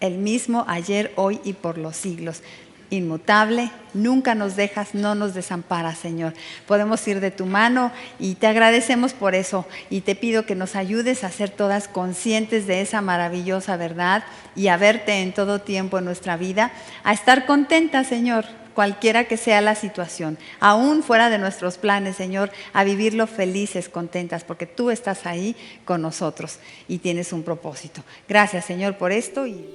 el mismo ayer, hoy y por los siglos. Inmutable, nunca nos dejas, no nos desamparas, Señor. Podemos ir de tu mano y te agradecemos por eso. Y te pido que nos ayudes a ser todas conscientes de esa maravillosa verdad y a verte en todo tiempo en nuestra vida, a estar contentas, Señor, cualquiera que sea la situación, aún fuera de nuestros planes, Señor, a vivirlo felices, contentas, porque tú estás ahí con nosotros y tienes un propósito. Gracias, Señor, por esto y